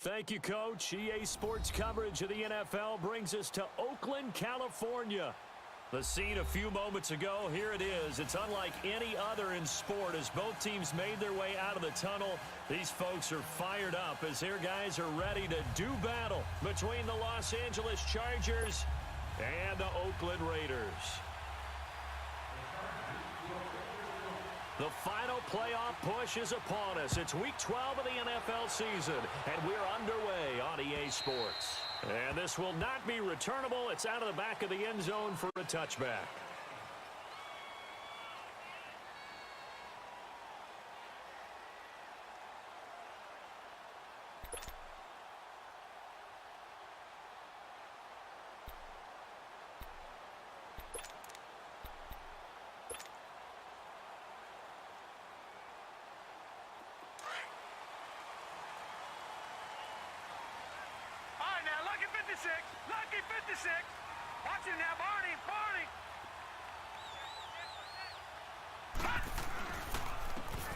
Thank you, Coach. EA Sports coverage of the NFL brings us to Oakland, California. The scene a few moments ago, here it is. It's unlike any other in sport as both teams made their way out of the tunnel. These folks are fired up as their guys are ready to do battle between the Los Angeles Chargers and the Oakland Raiders. The final playoff push is upon us. It's Week 12 of the NFL season, and we're underway on EA Sports. And this will not be returnable. It's out of the back of the end zone for a touchback. Lucky 56. Watch him now, Barney.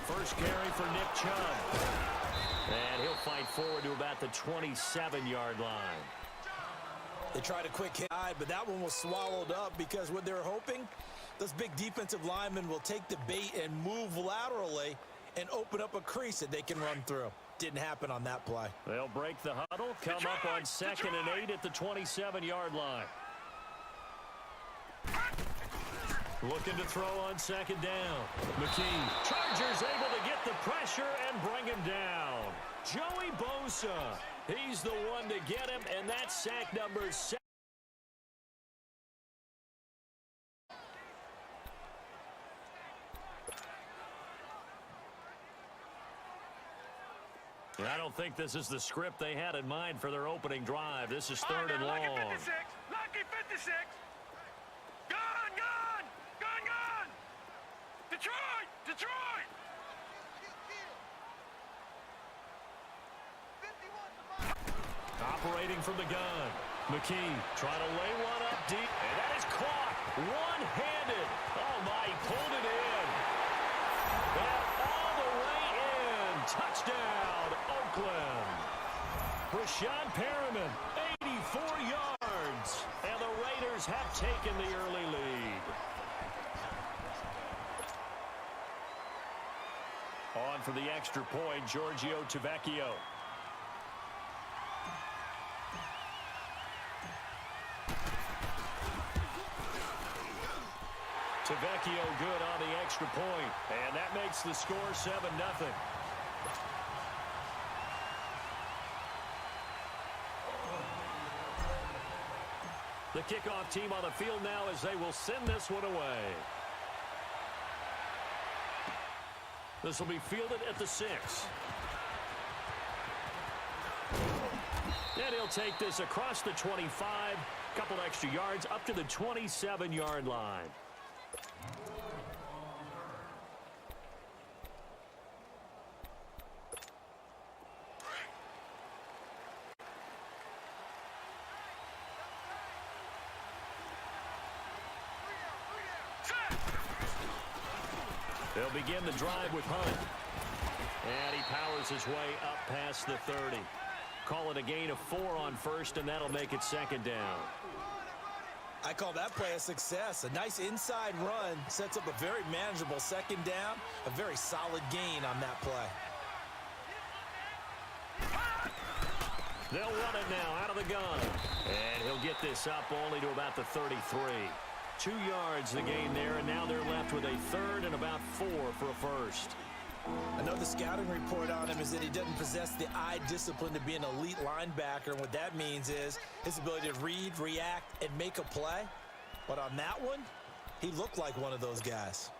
First carry for Nick Chubb. And he'll fight forward to about the 27-yard line. They tried a quick hit, but that one was swallowed up because what they're hoping, those big defensive linemen will take the bait and move laterally and open up a crease that they can run through. Didn't happen on that play. They'll break the huddle, come up on 2nd and 8 at the 27-yard line. Looking to throw on 2nd down. McKee. Chargers able to get the pressure and bring him down. Joey Bosa. He's the one to get him, and that's sack number 7. I don't think this is the script they had in mind for their opening drive. This is 3rd and long. Lucky 56. Lucky 56. Gun. Detroit. Operating from the gun. McKee trying to lay one up deep. And that is caught. One-handed. Oh, my. He pulled it in. And all the way in. Touchdown, Oakland. Rashawn Perriman, 84 yards. And the Raiders have taken the early lead. On for the extra point, Giorgio Tavecchio. Tavecchio good on the extra point, and that makes the score 7-0. The kickoff team on the field now as they will send this one away. This will be fielded at the 6. And he'll take this across the 25, couple extra yards up to the 27-yard line. They'll begin the drive with Hunt. And he powers his way up past the 30. Call it a gain of 4 on 1st, and that'll make it 2nd down. I call that play a success. A nice inside run sets up a very manageable 2nd down. A very solid gain on that play. They'll run it now out of the gun. And he'll get this up only to about the 33. 2 yards the gain there, and now they're left with a 3rd and about 4 for a first. I know the scouting report on him is that he doesn't possess the eye discipline to be an elite linebacker, and what that means is his ability to read, react, and make a play. But on that one, he looked like one of those guys.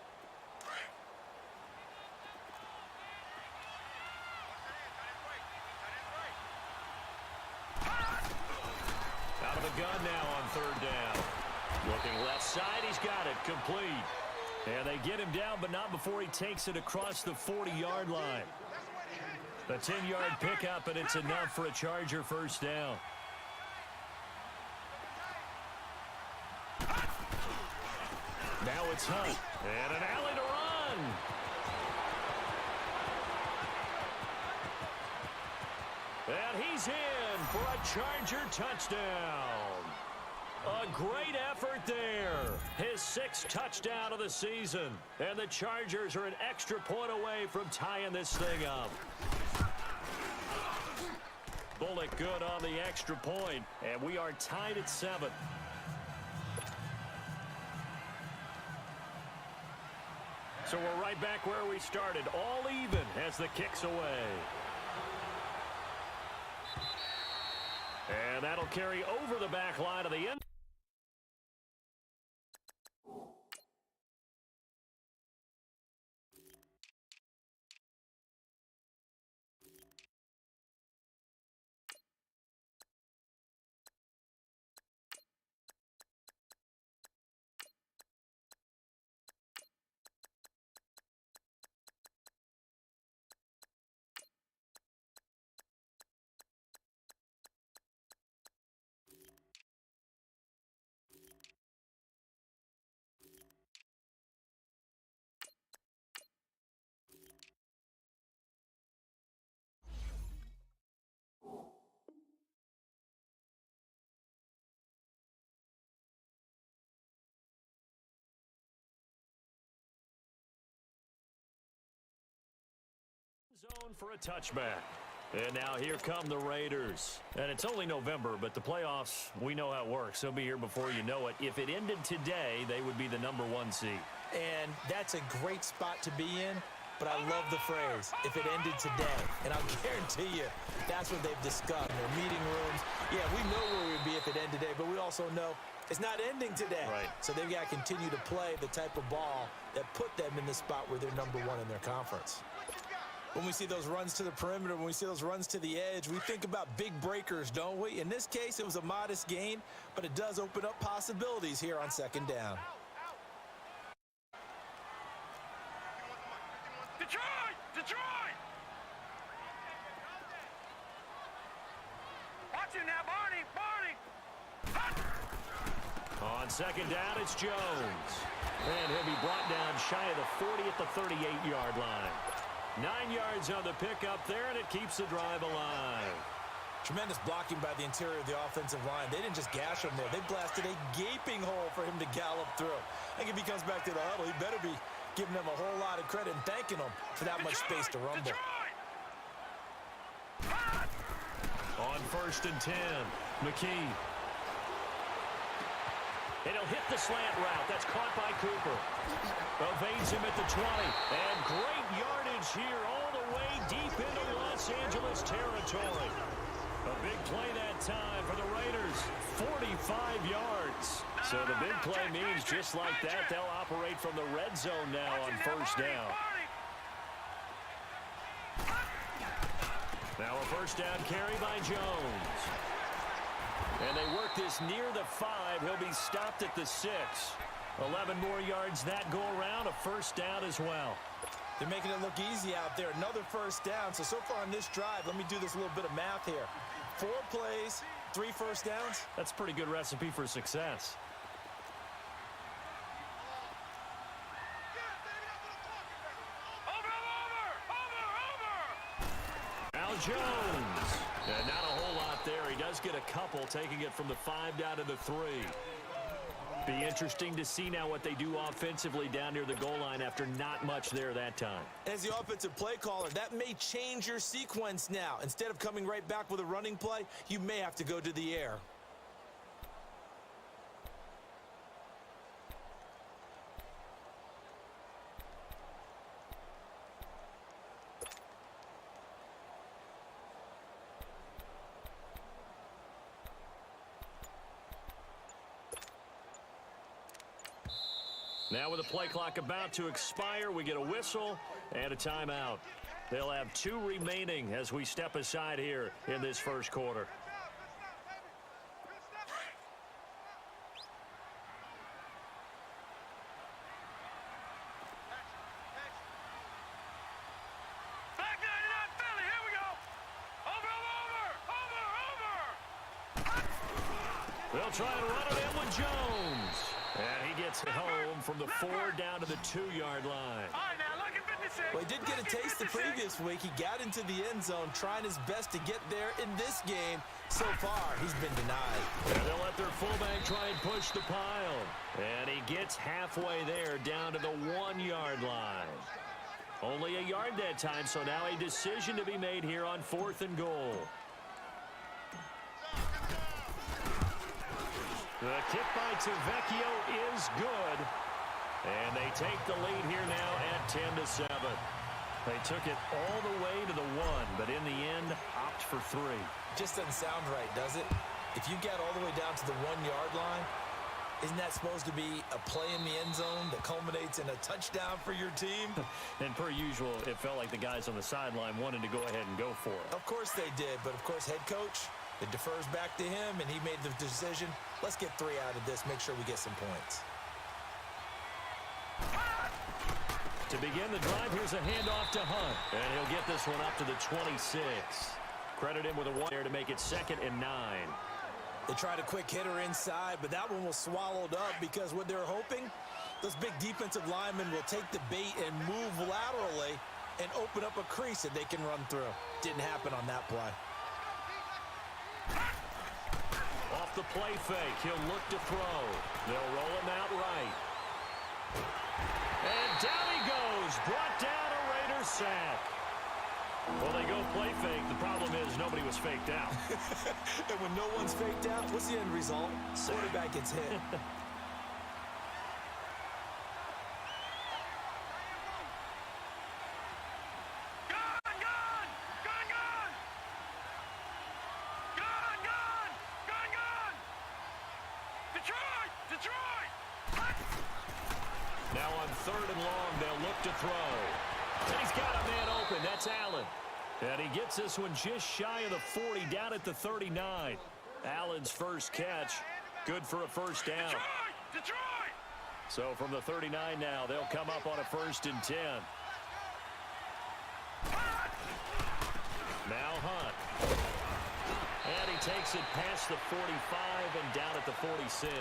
Out of the gun now on 3rd down. Looking left side, he's got it, complete. And they get him down, but not before he takes it across the 40-yard line. The 10-yard pickup, and it's enough for a Charger first down. Now it's Hunt, and an alley to run. And he's in for a Charger touchdown. A great effort there. His 6th touchdown of the season. And the Chargers are an extra point away from tying this thing up. Bullock good on the extra point, and we are tied at 7. So we're right back where we started, all even as the kick's away. And that'll carry over the back line of the end. Zone for a touchback. And now here come the Raiders. And it's only November, but the playoffs, we know how it works. They'll be here before you know it. If it ended today, they would be the #1 seed. And that's a great spot to be in, but I love the phrase, if it ended today. And I'll guarantee you, that's what they've discussed in their meeting rooms. Yeah, we know where we'd be if it ended today, but we also know it's not ending today. Right. So they've got to continue to play the type of ball that put them in the spot where they're #1 in their conference. When we see those runs to the perimeter, when we see those runs to the edge, we think about big breakers, don't we? In this case, it was a modest gain, but it does open up possibilities here on 2nd down. Detroit! Detroit! Watch it now, Barney! Barney! On 2nd down, it's Jones. And he'll be brought down shy of the 40 at the 38-yard line. 9 yards on the pickup there, and it keeps the drive alive. Tremendous blocking by the interior of the offensive line. They didn't just gash him there. They blasted a gaping hole for him to gallop through. I think if he comes back to the huddle, he better be giving them a whole lot of credit and thanking them for that much space to rumble. On 1st and 10, McKee. And he'll hit the slant route. That's caught by Cooper. Evades him at the 20. And great yardage here all the way deep into Los Angeles territory. A big play that time for the Raiders. 45 yards. So the big play means just like that, they'll operate from the red zone now on 1st down. Now a 1st down carry by Jones. And they work this near the 5. He'll be stopped at the 6. 11 more yards that go around. A 1st down as well. They're making it look easy out there. Another 1st down. So far on this drive, let me do this little bit of math here. 4 plays, 3 1st downs. That's a pretty good recipe for success. Now Jones. And not a whole lot there. He does get a couple, taking it from the 5 down to the 3. Be interesting to see now what they do offensively down near the goal line after not much there that time. As the offensive play caller, that may change your sequence now. Instead of coming right back with a running play, you may have to go to the air. Now with the play clock about to expire, we get a whistle and a timeout. They'll have 2 remaining as we step aside here in this 1st quarter. They'll try and run it in with Jones. And he gets home from the 4 down to the 2-yard line. All right, now look at 56. Well, he did get a taste the previous week. He got into the end zone trying his best to get there in this game. So far, he's been denied. And they'll let their fullback try and push the pile. And he gets halfway there down to the 1-yard line. Only a yard that time, so now a decision to be made here on 4th and goal. The kick by Tavecchio is good. And they take the lead here now at 10-7. They took it all the way to the 1, but in the end, opt for 3. Just doesn't sound right, does it? If you get all the way down to the 1-yard line, isn't that supposed to be a play in the end zone that culminates in a touchdown for your team? And per usual, it felt like the guys on the sideline wanted to go ahead and go for it. Of course they did, but of course head coach, it defers back to him, and he made the decision. Let's get 3 out of this, make sure we get some points. To begin the drive, here's a handoff to Hunt. And he'll get this one up to the 26. Credit him with a 1 there to make it 2nd and 9. They tried a quick hitter inside, but that one was swallowed up because what they're hoping, those big defensive linemen will take the bait and move laterally and open up a crease that they can run through. Didn't happen on that play. Off the play fake, he'll look to throw. They'll roll him out right. And down he goes, brought down a Raider sack. Well, they go play fake. The problem is nobody was faked out. And when no one's faked out, what's the end result? Quarterback gets hit. Now on 3rd and long, they'll look to throw. And he's got a man open. That's Allen. And he gets this one just shy of the 40, down at the 39. Allen's first catch, good for a first down. Detroit! So from the 39 now, they'll come up on a 1st and 10. Now Hunt. And he takes it past the 45 and down at the 46.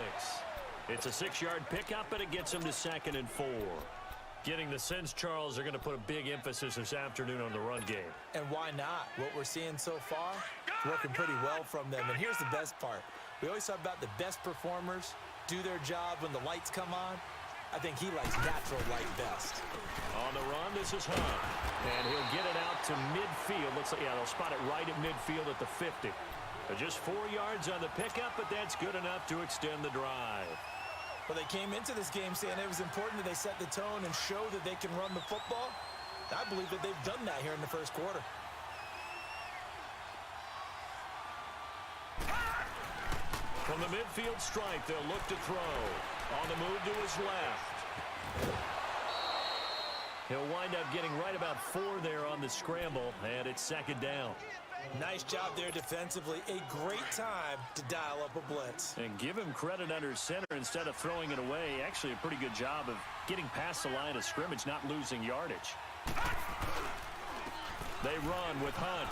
It's a 6-yard pickup, and it gets him to 2nd and 4. Getting the sense, Charles, are going to put a big emphasis this afternoon on the run game. And why not? What we're seeing so far, it's working pretty well from them. And here's the best part. We always talk about the best performers do their job when the lights come on. I think he likes natural light best. On the run, this is Hunt. And he'll get it out to midfield. Looks like, yeah, they'll spot it right at midfield at the 50. Just 4 yards on the pickup, but that's good enough to extend the drive. Well, they came into this game saying it was important that they set the tone and show that they can run the football. I believe that they've done that here in the first quarter. From the midfield stripe, they'll look to throw. On the move to his left. He'll wind up getting right about 4 there on the scramble, and it's 2nd down. Nice job there defensively. A great time to dial up a blitz. And give him credit under center instead of throwing it away. Actually, a pretty good job of getting past the line of scrimmage, not losing yardage. They run with Hunt.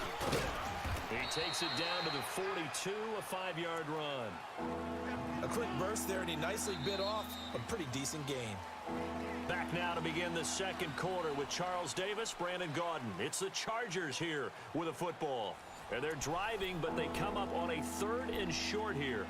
He takes it down to the 42, a 5-yard run. A quick burst there, and he nicely bit off a pretty decent gain. Back now to begin the 2nd quarter with Charles Davis, Brandon Gaudin. It's the Chargers here with a football. And they're driving, but they come up on a 3rd and short here.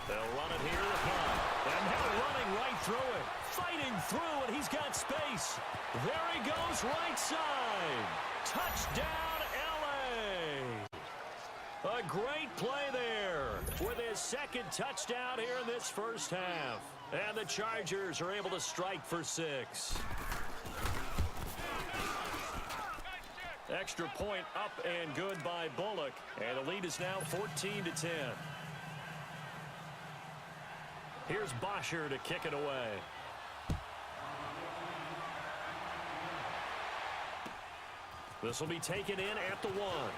They'll run it here with Hunt. And now running right through it. Fighting through, and he's got space. There he goes, right side. Touchdown, L.A. A great play there with his 2nd touchdown here in this first half. And the Chargers are able to strike for 6. Extra point up and good by Bullock. And the lead is now 14-10. Here's Bosher to kick it away. This will be taken in at the 1.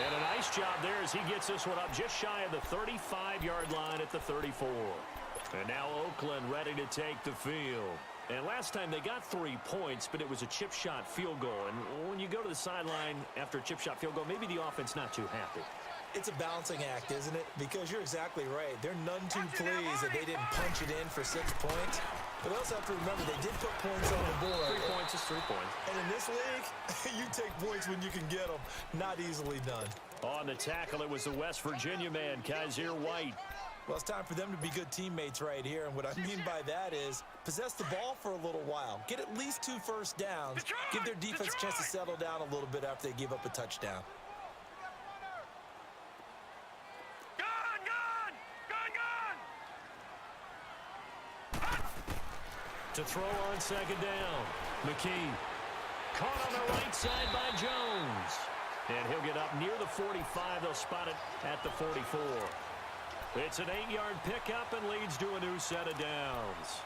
And a nice job there as he gets this one up just shy of the 35-yard line at the 34. And now Oakland ready to take the field. And last time they got 3 points, but it was a chip shot field goal. And when you go to the sideline after a chip shot field goal, maybe the offense not too happy. It's a balancing act, isn't it? Because you're exactly right. They're none too pleased that they didn't punch it in for 6 points. But they also have to remember they did put points on the board. 3 points is 3 points. And in this league, you take points when you can get them. Not easily done. On the tackle, it was the West Virginia man, Kaiser White. Well, it's time for them to be good teammates right here. And what I mean by that is possess the ball for a little while. Get at least 2 first downs. Give their defense a chance to settle down a little bit after they give up a touchdown. To throw on second down. McKee caught on the right side by Jones. And he'll get up near the 45. They'll spot it at the 44. It's an 8-yard pickup and leads to a new set of downs.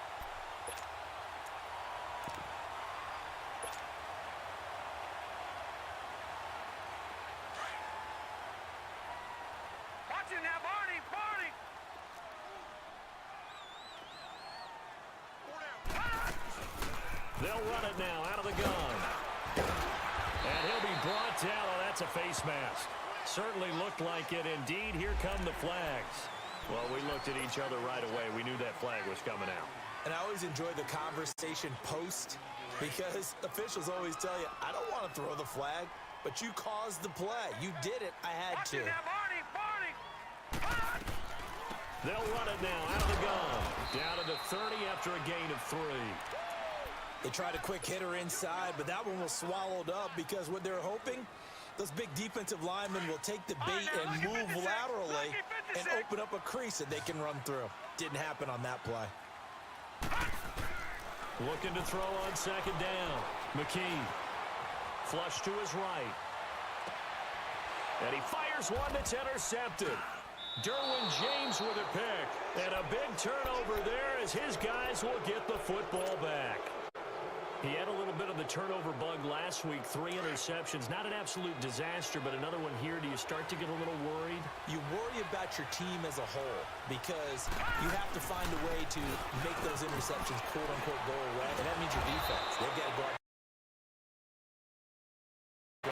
Watch it now, Barney. They'll run it now out of the gun. And he'll be brought down. Oh, that's a face mask. Certainly looked like it. Indeed, here come the flags. Well, we looked at each other right away. We knew that flag was coming out. And I always enjoy the conversation post because officials always tell you, I don't want to throw the flag, but you caused the play. You did it. I had to. They'll run it now out of the gun. Down to the 30 after a gain of 3. They tried a quick hitter inside, but that one was swallowed up because what they're hoping, those big defensive linemen will take the bait and move laterally and open up a crease that they can run through. Didn't happen on that play. Looking to throw on second down. McKee. Flush to his right. And he fires one that's intercepted. Derwin James with a pick. And a big turnover there as his guys will get the football back. He had a little bit of the turnover bug last week, 3 interceptions. Not an absolute disaster, but another one here. Do you start to get a little worried? You worry about your team as a whole because you have to find a way to make those interceptions, quote-unquote, go away. And that means your defense. They've got to go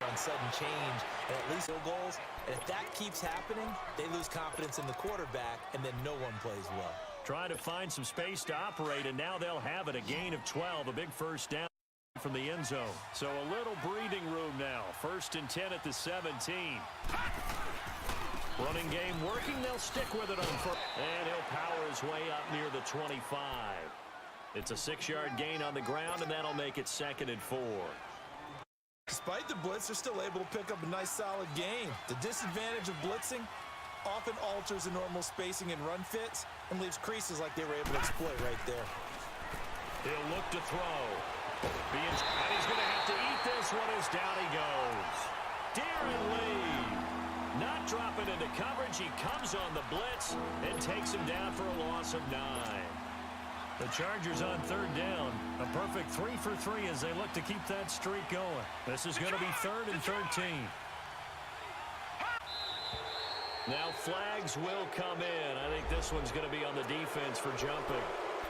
on sudden change and at least field goals. And if that keeps happening, they lose confidence in the quarterback, and then no one plays well. Trying to find some space to operate, and now they'll have it. A gain of 12, a big first down from the end zone. So a little breathing room now. 1st and 10 at the 17. Running game working. They'll stick with it on first. And he'll power his way up near the 25. It's a 6-yard gain on the ground, and that'll make it 2nd and 4. Despite the blitz, they're still able to pick up a nice, solid gain. The disadvantage of blitzing often alters the normal spacing and run fits and leaves creases like they were able to exploit right there. He'll look to throw. And he's going to have to eat this one as down he goes. Darren Lee not dropping into coverage. He comes on the blitz and takes him down for a loss of 9. The Chargers on 3rd down. A perfect 3 for 3 as they look to keep that streak going. This is going to be 3rd and 13. Now flags will come in. I think this one's going to be on the defense for jumping.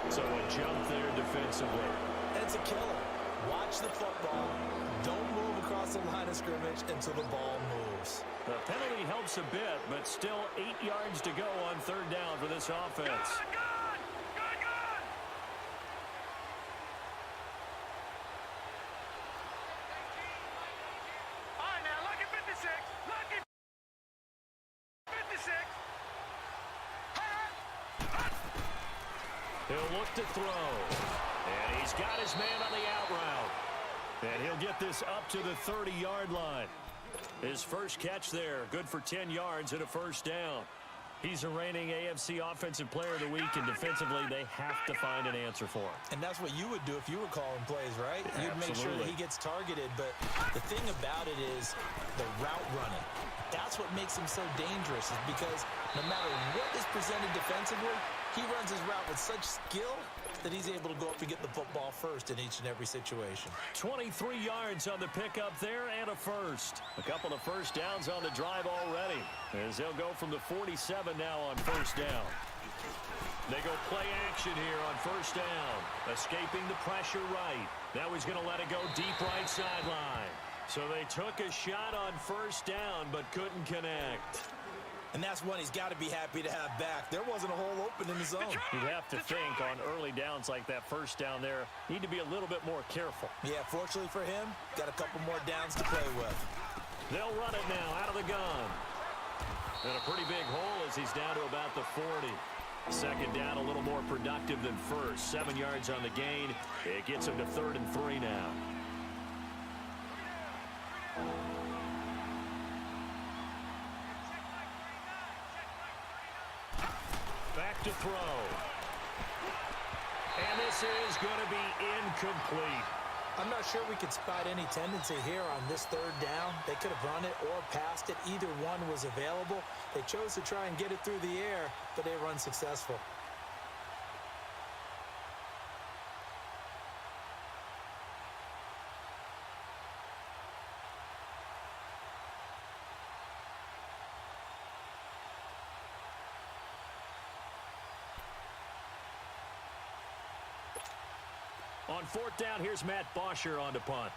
So a jump there defensively. It's a killer. Watch the football. Don't move across the line of scrimmage until the ball moves. The penalty helps a bit, but still 8 yards to go on 3rd down for this offense. He'll look to throw. And he's got his man on the out route. And he'll get this up to the 30-yard line. His first catch there, good for 10 yards and a first down. He's a reigning AFC Offensive Player of the Week, and defensively, they have to find an answer for him. And that's what you would do if you were calling plays, right? Yeah, you'd make sure that he gets targeted, but the thing about it is the route running. That's what makes him so dangerous, is because no matter what is presented defensively, he runs his route with such skill that he's able to go up and get the football first in each and every situation. 23 yards on the pickup there and a first. A couple of first downs on the drive already, as they'll go from the 47 now on first down. They go play action here on first down. Escaping the pressure right. Now he's going to let it go deep right sideline. So they took a shot on first down but couldn't connect. And that's one he's got to be happy to have back. There wasn't a hole open in the zone. You'd have to think on early downs like that first down there, need to be a little bit more careful. Yeah, fortunately for him, got a couple more downs to play with. They'll run it now out of the gun. And a pretty big hole as he's down to about the 40. Second down a little more productive than first. 7 yards on the gain. It gets him to 3rd and 3 now. Back to throw. And this is going to be incomplete. I'm not sure we could spot any tendency here on this 3rd down. They could have run it or passed it. Either one was available. They chose to try and get it through the air, but they were unsuccessful. On 4th down, here's Matt Bosher on to punt.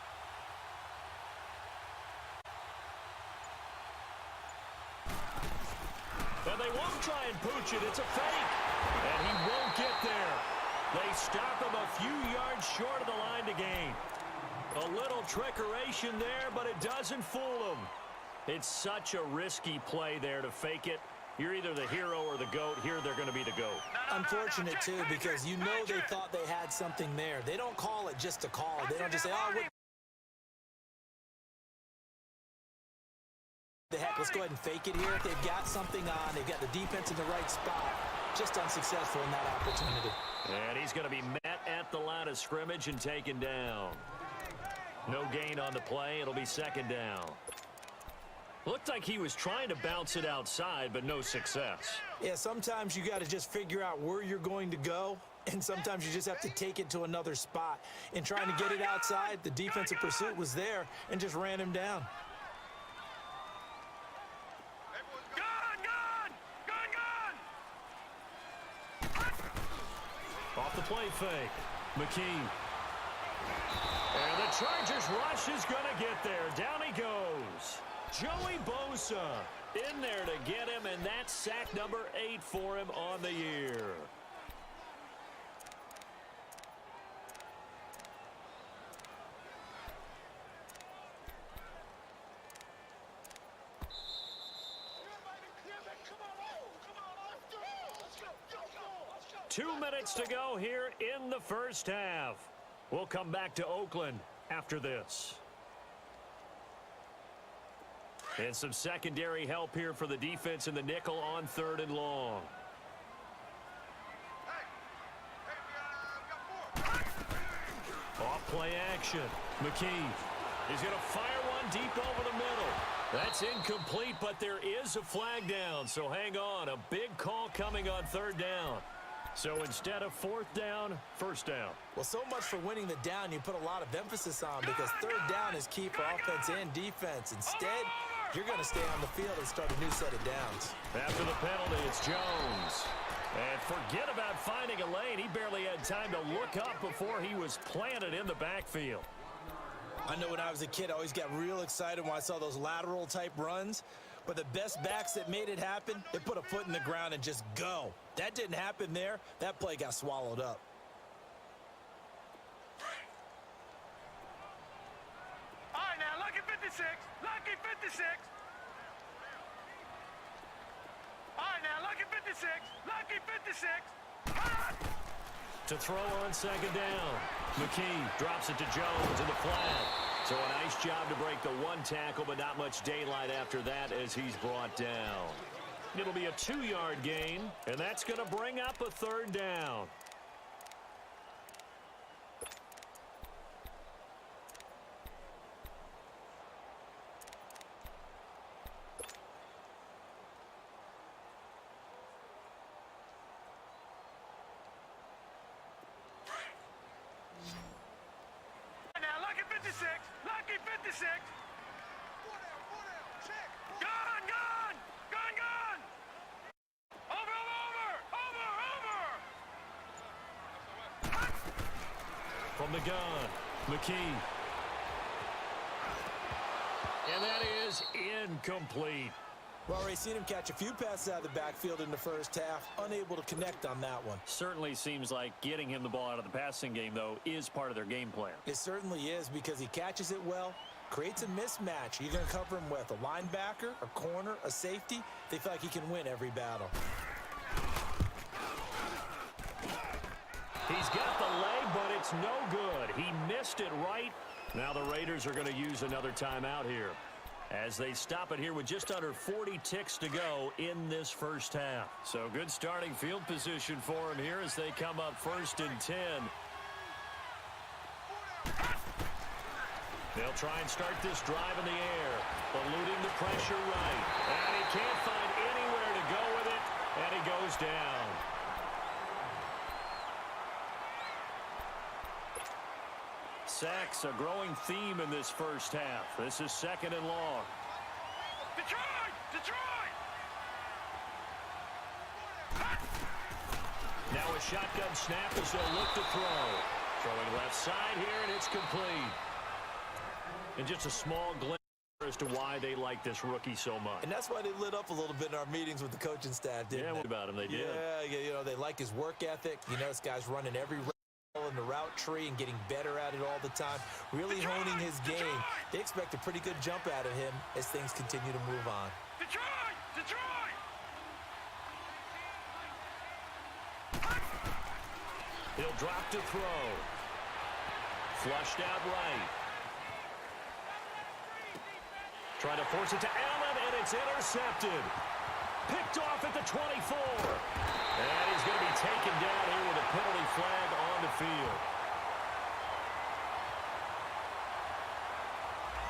And they won't try and pooch it. It's a fake. And he won't get there. They stop him a few yards short of the line to gain. A little trickeration there, but it doesn't fool him. It's such a risky play there to fake it. You're either the hero or the GOAT. Here they're going to be the GOAT. Unfortunate, too, because you know they thought they had something there. They don't call it just to call it. They don't just say, oh, what the heck, let's go ahead and fake it here. If they've got something on, they've got the defense in the right spot. Just unsuccessful in that opportunity. And he's going to be met at the line of scrimmage and taken down. No gain on the play. It'll be 2nd down. Looked like he was trying to bounce it outside, but no success. Yeah, sometimes you got to just figure out where you're going to go, and sometimes you just have to take it to another spot. In trying to get it outside, the defensive pursuit was there and just ran him down. Off the play fake. McKee. And the Chargers rush is going to get there. Down he goes. Joey Bosa in there to get him, and that's sack number 8 for him on the year. Two minutes to go here in the first half. We'll come back to Oakland after this. And some secondary help here for the defense in the nickel on 3rd and long. Off play action. McKee is going to fire one deep over the middle. That's incomplete, but there is a flag down, so hang on. A big call coming on 3rd down. So instead of 4th down, 1st down. Well, so much for winning the down you put a lot of emphasis on, because 3rd down is key for offense and defense. Instead, you're going to stay on the field and start a new set of downs. After the penalty, it's Jones. And forget about finding a lane. He barely had time to look up before he was planted in the backfield. I know when I was a kid, I always got real excited when I saw those lateral type runs. But the best backs that made it happen, they put a foot in the ground and just go. That didn't happen there. That play got swallowed up. All right, now, lucky 56. Lucky 56. All right, now, lucky 56. Lucky 56. Ah! To throw on 2nd down. McKee drops it to Jones in the flat. So a nice job to break the 1 tackle, but not much daylight after that as he's brought down. It'll be a 2-yard gain, and that's going to bring up a 3rd down. 56. Lucky 56. Gone, gone. Gone, gone. Over, over, over, over. From the gun, McKee. And that is incomplete. Well, Ray, seen him catch a few passes out of the backfield in the first half, unable to connect on that one. Certainly seems like getting him the ball out of the passing game, though, is part of their game plan. It certainly is, because he catches it well, creates a mismatch. You're going to cover him with a linebacker, a corner, a safety. They feel like he can win every battle. He's got the leg, but it's no good. He missed it right. Now the Raiders are going to use another timeout here, as they stop it here with just under 40 ticks to go in this first half. So good starting field position for him here as they come up 1st and 10. They'll try and start this drive in the air, eluding the pressure right. And he can't find anywhere to go with it, and he goes down. Sacks, a growing theme in this first half. This is 2nd and long. Detroit! Detroit! Now a shotgun snap as they'll look to throw. Throwing left side here, and it's complete. And just a small glimpse as to why they like this rookie so much. And that's why they lit up a little bit in our meetings with the coaching staff, didn't they? What about him? They did. Yeah, you know, they like his work ethic. You know, this guy's running every in the route tree and getting better at it all the time, really honing his game. They expect a pretty good jump out of him as things continue to move on. Detroit! Detroit! He'll drop to throw. Flushed out right. Trying to force it to Allen, and it's intercepted. Picked off at the 24. And he's going to be taken down here with a penalty flag on the field.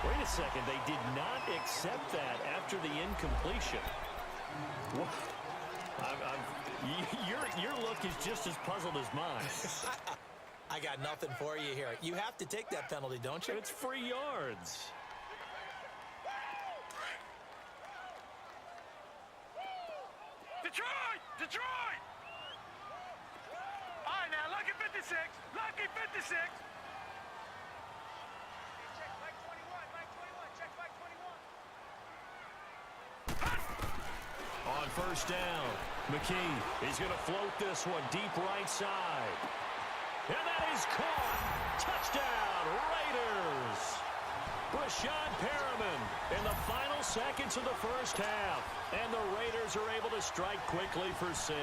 Wait a second. They did not accept that after the incompletion. What? Your look is just as puzzled as mine. I got nothing for you here. You have to take that penalty, don't you? It's free yards. Detroit! Detroit! All right, now, lucky 56. Lucky 56. Check Mike 21. Mike 21. Check Mike 21. On 1st down, McKee. He's going to float this one deep right side. And that is caught. Touchdown, Raiders. Brashad Perriman in the final seconds of the first half. And the Raiders are able to strike quickly for 6.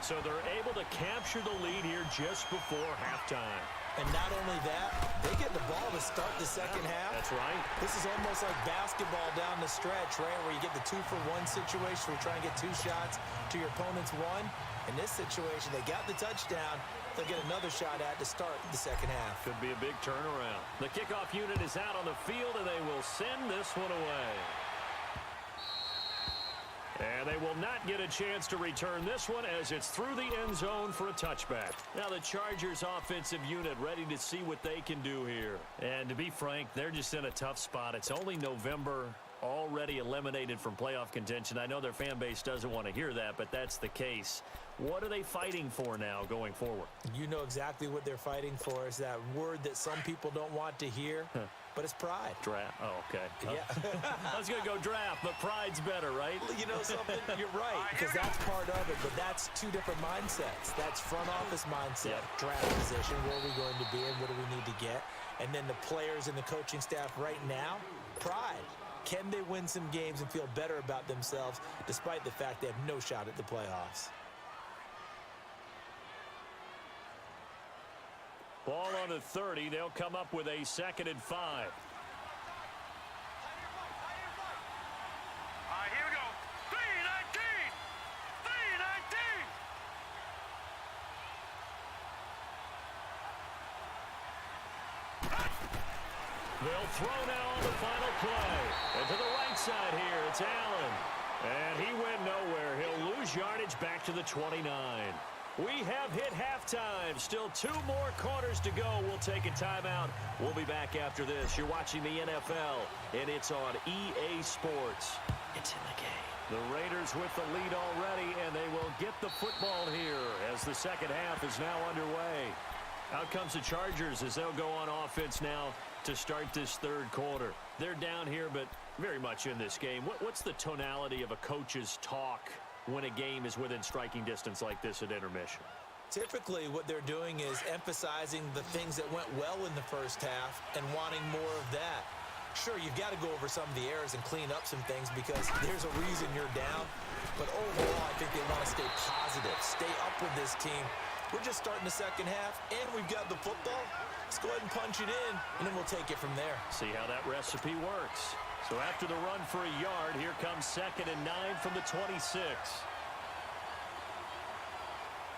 So they're able to capture the lead here just before halftime. And not only that, they get the ball to start the second half. That's right. This is almost like basketball down the stretch, right, where you get the 2-for-1 situation where you try and get 2 shots to your opponent's 1. In this situation, they got the touchdown. They'll get another shot at to start the second half. Could be a big turnaround. The kickoff unit is out on the field, and they will send this one away. And they will not get a chance to return this one as it's through the end zone for a touchback. Now the Chargers offensive unit ready to see what they can do here. And to be frank, they're just in a tough spot. It's only November, already eliminated from playoff contention. I know their fan base doesn't want to hear that, but that's the case. What are they fighting for now going forward? You know exactly what they're fighting for. Is that word that some people don't want to hear, but it's pride. Draft. Oh, okay. Yeah. I was going to go draft, but pride's better, right? You know something? You're right, because that's part of it, but that's 2 different mindsets. That's front office mindset, draft position, where are we going to be and what do we need to get? And then the players and the coaching staff right now, pride. Can they win some games and feel better about themselves despite the fact they have no shot at the playoffs? Ball on the 30. They'll come up with a 2nd and 5. All right, here we go. 3-19. 3-19. They'll throw now on the final play. And to the right side here, it's Allen. And he went nowhere. He'll lose yardage back to the 29. We have hit halftime. Still 2 more quarters to go. We'll take a timeout. We'll be back after this. You're watching the NFL, and it's on EA Sports. It's in the game. The Raiders with the lead already, and they will get the football here as the second half is now underway. Out comes the Chargers as they'll go on offense now to start this third quarter. They're down here, but very much in this game. What's the tonality of a coach's talk when a game is within striking distance like this at intermission? Typically, what they're doing is emphasizing the things that went well in the first half and wanting more of that. Sure, you've got to go over some of the errors and clean up some things because there's a reason you're down. But overall, I think they want to stay positive, stay up with this team. We're just starting the second half, and we've got the football. Let's go ahead and punch it in, and then we'll take it from there. See how that recipe works. So after the run for a yard, here comes 2nd and 9 from the 26.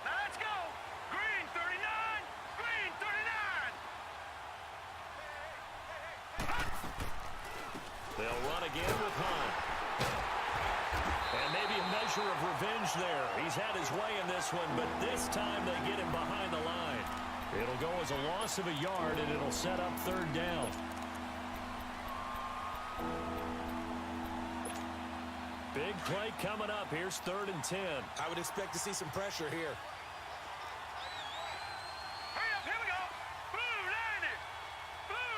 Now let's go. Green 39. Green 39. They'll run again with Hunt. And maybe a measure of revenge there. He's had his way in this one, but this time they get him behind the line. It'll go as a loss of a yard, and it'll set up 3rd down. Big play coming up. Here's 3rd and 10. I would expect to see some pressure here. Hurry up, here we go. Blue 90. Blue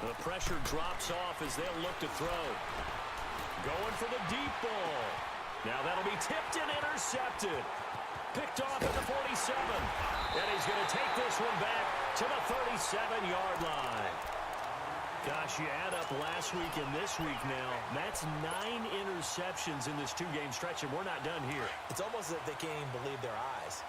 90. The pressure drops off as they'll look to throw. Going for the deep ball. Now that'll be tipped and intercepted. Picked off at the 47. And he's going to take this one back to the 37-yard line. Gosh, you add up last week and this week now. That's 9 interceptions in this 2-game stretch, and we're not done here. It's almost as if they can't even believe their eyes.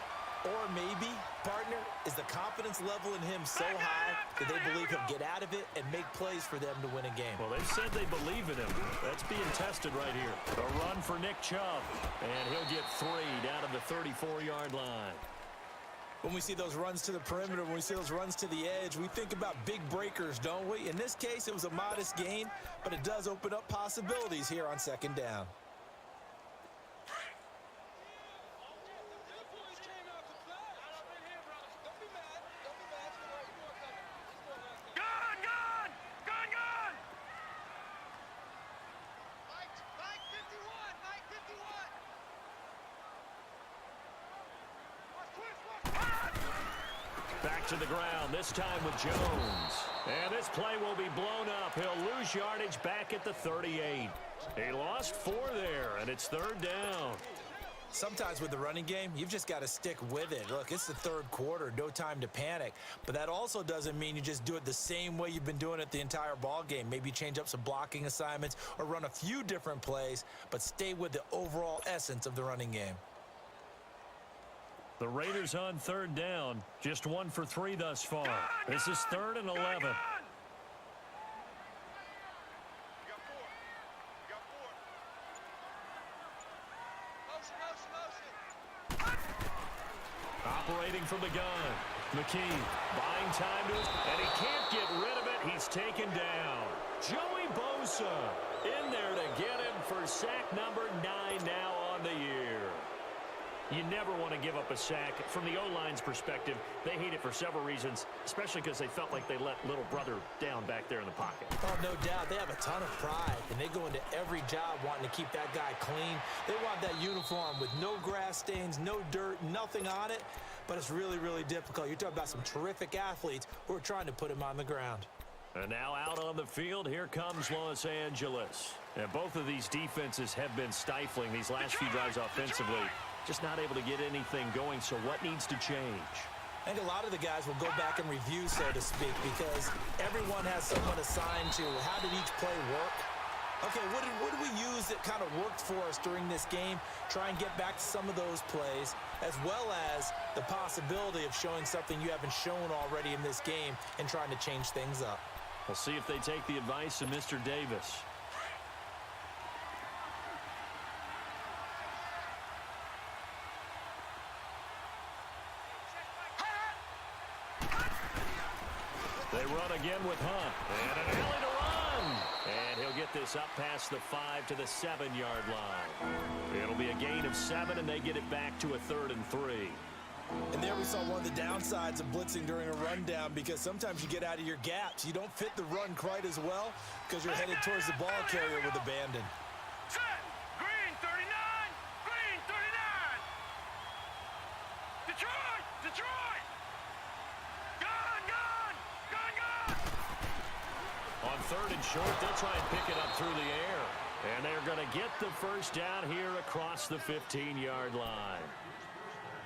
Or maybe, partner, is the confidence level in him so high that they believe he'll get out of it and make plays for them to win a game. Well, they've said they believe in him. That's being tested right here. A run for Nick Chubb, and he'll get 3 down to the 34-yard line. When we see those runs to the perimeter, when we see those runs to the edge, we think about big breakers, don't we? In this case, it was a modest gain, but it does open up possibilities here on 2nd down. Back to the ground, this time with Jones. And this play will be blown up. He'll lose yardage back at the 38. He lost 4 there, and it's 3rd down. Sometimes with the running game, you've just got to stick with it. Look, it's the 3rd quarter, no time to panic. But that also doesn't mean you just do it the same way you've been doing it the entire ball game. Maybe change up some blocking assignments or run a few different plays, but stay with the overall essence of the running game. The Raiders on 3rd down. Just 1 for 3 thus far. This is 3rd and 11. Operating from the gun. McKee buying time to it, and he can't get rid of it. He's taken down. Joey Bosa in there to get him for sack number 9 now on the year. You never want to give up a sack. From the O-line's perspective, they hate it for several reasons, especially because they felt like they let little brother down back there in the pocket. Oh, no doubt. They have a ton of pride, and they go into every job wanting to keep that guy clean. They want that uniform with no grass stains, no dirt, nothing on it, but it's really, really difficult. You're talking about some terrific athletes who are trying to put him on the ground. And now out on the field, here comes Los Angeles. And both of these defenses have been stifling these last few drives offensively. Just not able to get anything going, so what needs to change? I think a lot of the guys will go back and review, so to speak, because everyone has someone assigned to how did each play work. Okay, what did we use that kind of worked for us during this game? Try and get back to some of those plays, as well as the possibility of showing something you haven't shown already in this game and trying to change things up. We'll see if they take the advice of Mr. Davis. They run again with Hunt. And an alley to run. run. And he'll get this up past the 5 to the 7-yard line. It'll be a gain of 7, and they get it back to a 3rd and 3. And there we saw one of the downsides of blitzing during a rundown, because sometimes you get out of your gaps. You don't fit the run quite as well because you're headed towards the ball carrier with abandon. Set. Green 39. Green 39. Detroit. Detroit. Gun. Gun. Gun. Gun. On 3rd and short, they'll try and pick it up through the air. And they're going to get the first down here across the 15-yard line.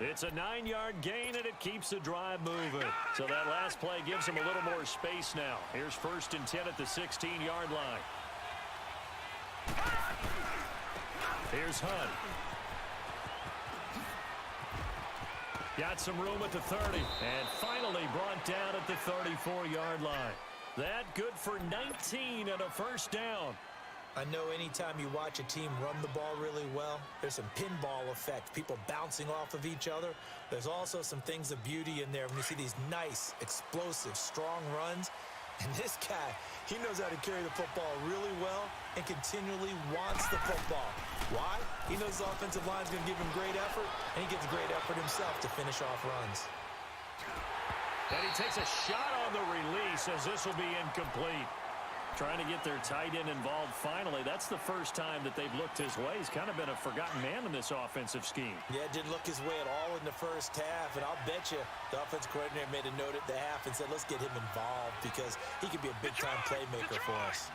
It's a 9-yard gain, and it keeps the drive moving. So that last play gives them a little more space now. Here's 1st and 10 at the 16-yard line. Here's Hunt. Got some room at the 30, and finally brought down at the 34-yard line. That good for 19 and a first down. I know anytime you watch a team run the ball really well, there's some pinball effect, people bouncing off of each other. There's also some things of beauty in there when you see these nice, explosive, strong runs. And this guy, he knows how to carry the football really well and continually wants the football. Why? He knows the offensive line is going to give him great effort, and he gets great effort himself to finish off runs. And he takes a shot on the release as this will be incomplete. Trying to get their tight end involved finally. That's the first time that they've looked his way. He's kind of been a forgotten man in this offensive scheme. Yeah, it didn't look his way at all in the first half, and I'll bet you the offensive coordinator made a note at the half and said, let's get him involved because he could be a big-time playmaker for us.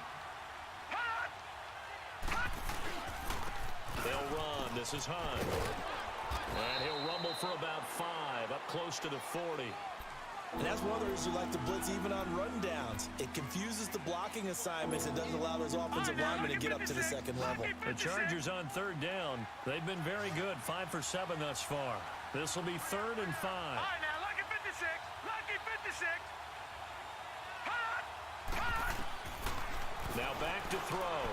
They'll run. This is Hunt. And he'll rumble for about 5, up close to the 40. And that's one of the reasons you like to blitz even on rundowns. It confuses the blocking assignments and doesn't allow those offensive linemen to get up to the second level. The Chargers on 3rd down. They've been very good, 5 for 7 thus far. This will be 3rd and 5. All right, now, lucky 56. Lucky 56. Hot. Hot. Now back to throw.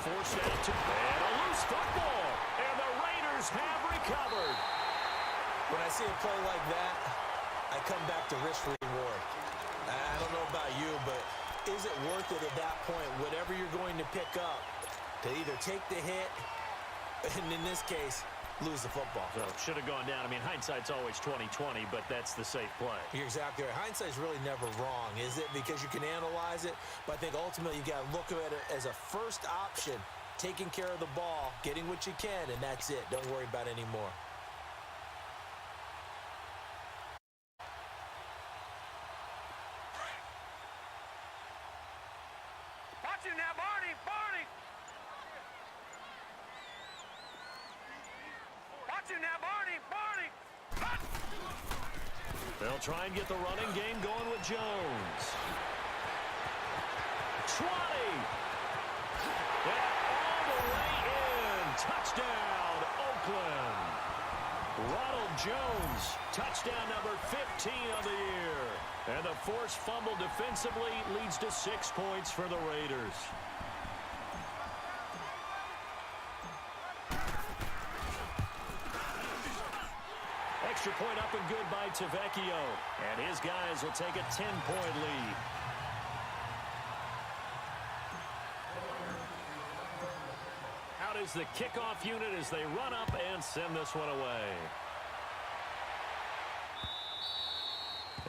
Forced out to and a loose football. And the Raiders have recovered. When I see a play like that, I come back to risk reward. I don't know about you, but is it worth it at that point, whatever you're going to pick up, to either take the hit, and in this case, lose the football? So should have gone down. I mean, hindsight's always 20/20, but that's the safe play. You're exactly right. Hindsight's really never wrong, is it? Because you can analyze it, but I think ultimately you got to look at it as a first option, taking care of the ball, getting what you can, and that's it. Don't worry about it anymore. Watch him now, Barney. Barney. Watch him now, Barney. Barney. Hot. They'll try and get the running game going with Jones. 20. And all the way in. Touchdown, Oakland. Ronald Jones, touchdown number 15 of the year. And the forced fumble defensively leads to 6 points for the Raiders. Extra point up and good by Tavecchio. And his guys will take a 10-point lead. Out is the kickoff unit as they run up and send this one away.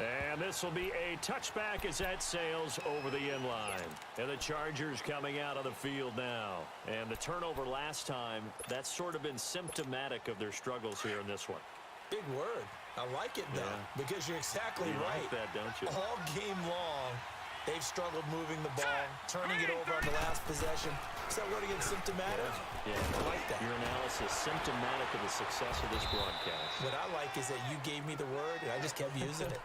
And this will be a touchback as that sails over the end line. And the Chargers coming out of the field now. And the turnover last time, that's sort of been symptomatic of their struggles here in this one. Big word. I like it, though, because you're exactly you right. Like that, don't you? All game long, they've struggled moving the ball, turning it over on the last possession. Is that word again, symptomatic? Yeah, I like that. Your analysis, symptomatic of the success of this broadcast. What I like is that you gave me the word, and I just kept using it.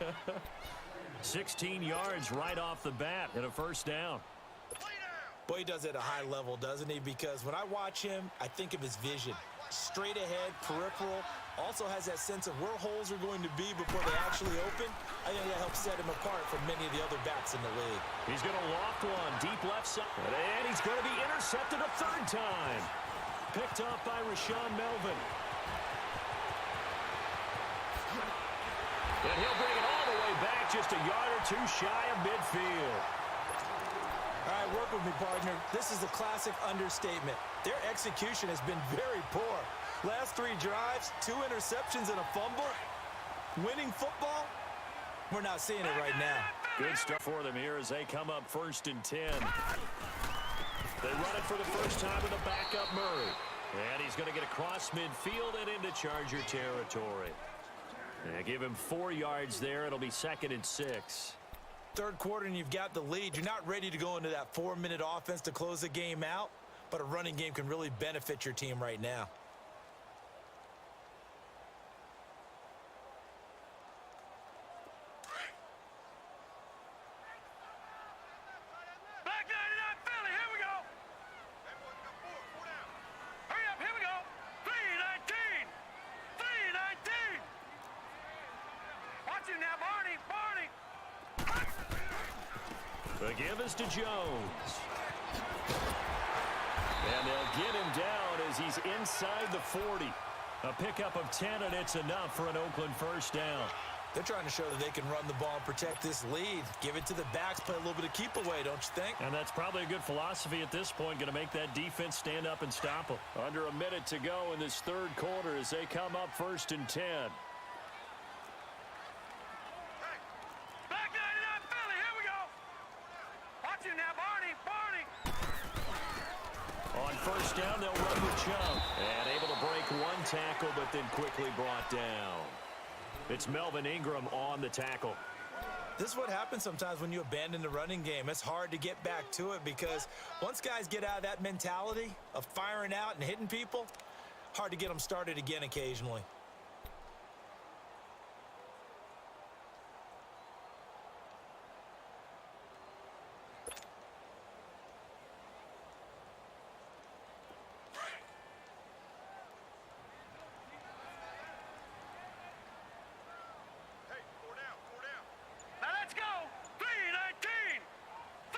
16 yards right off the bat and a first down. Boy, he does it at a high level, doesn't he? Because when I watch him, I think of his vision. Straight ahead, peripheral, also has that sense of where holes are going to be before they actually open. I think that helps set him apart from many of the other backs in the league. He's going to loft one deep left side, and he's going to be intercepted a 3rd time. Picked off by Rashawn Melvin. And he'll bring it all the way back, just a yard or two shy of midfield. work with me, partner. This is a classic understatement. Their execution has been very poor. Last 3 drives, 2 interceptions and a fumble. Winning football? We're not seeing it right now. Good stuff for them here as they come up 1st and 10. They run it for the first time with a backup Murray. And he's going to get across midfield and into Charger territory. And give him 4 yards there. It'll be 2nd and 6. Third quarter and you've got the lead. You're not ready to go into that 4-minute offense to close the game out, but a running game can really benefit your team right now. Back 99 Philly, here we go. Hurry up, here we go. 3-19. 3-19. Watch him now, Barney. Barney. The give is to Jones. And they'll get him down as he's inside the 40. A pickup of 10, and it's enough for an Oakland first down. They're trying to show that they can run the ball and protect this lead. Give it to the backs, play a little bit of keep away, don't you think? And that's probably a good philosophy at this point, going to make that defense stand up and stop them. Under a minute to go in this third quarter as they come up 1st and 10. Back 99 Philly, here we go. Watch him now, Barney. Barney. On first down, they'll run with Chubb. And able to break 1 tackle, but then quickly brought down. It's Melvin Ingram on the tackle. This is what happens sometimes when you abandon the running game. It's hard to get back to it because once guys get out of that mentality of firing out and hitting people, hard to get them started again occasionally. Now let's go. 3-19. 3-19.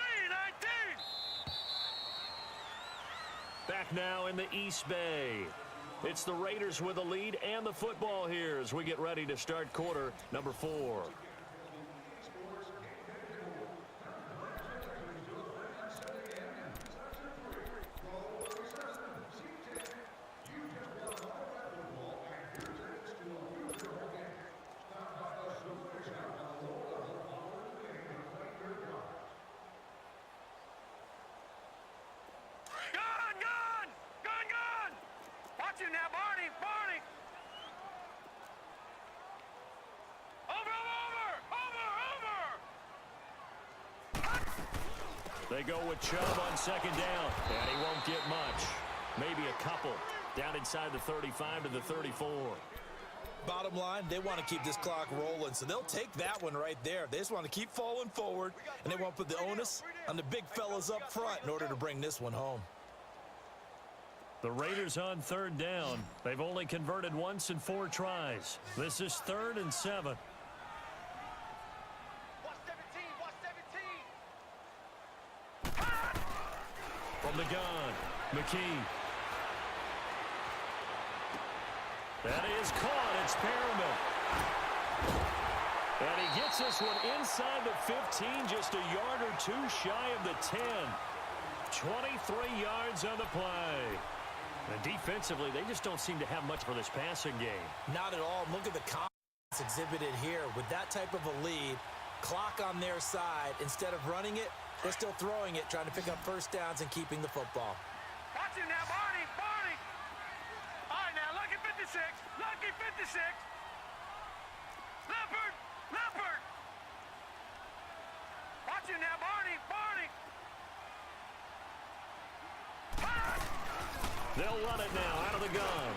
Back now in the East Bay. It's the Raiders with the lead and the football here as we get ready to start quarter number 4. Watch him now, Barney. Barney. Over. They go with Chubb on 2nd down, and he won't get much. Maybe a couple. Down inside the 35 to the 34. Bottom line, they want to keep this clock rolling, so they'll take that one right there. They just want to keep falling forward, and they want to put the onus on the big fellas up front in order to bring this one home. The Raiders on 3rd down. They've only converted once in 4 tries. This is 3rd and 7. Watch 17. Watch 17. From the gun, McKee. That is caught. It's Perriman. And he gets this one inside the 15, just a yard or 2 shy of the 10. 23 yards on the play. And defensively, they just don't seem to have much for this passing game. Not at all. Look at the confidence exhibited here. With that type of a lead, clock on their side, instead of running it, they're still throwing it, trying to pick up first downs and keeping the football. Watch him now, Barney. Barney. All right, now, Lucky 56. Lucky 56. Leopard. Leopard. Watch him now, Barney. Barney. They'll run it now out of the gun.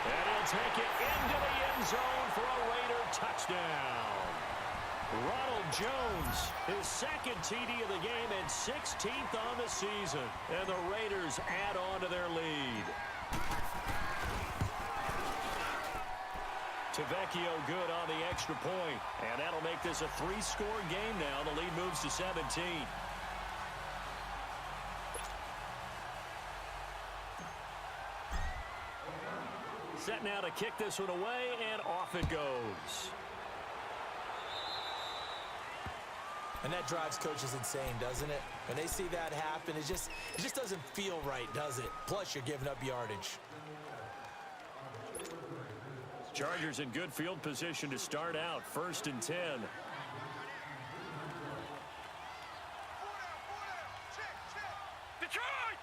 And he'll take it into the end zone for a Raider touchdown. Ronald Jones, his 2nd TD of the game and 16th on the season. And the Raiders add on to their lead. Tavecchio good on the extra point. And that'll make this a 3-score game now. The lead moves to 17. Set now to kick this one away, and off it goes. And that drives coaches insane, doesn't it? When they see that happen, it just doesn't feel right, does it? Plus, you're giving up yardage. Chargers in good field position to start out. 1st and 10. Detroit!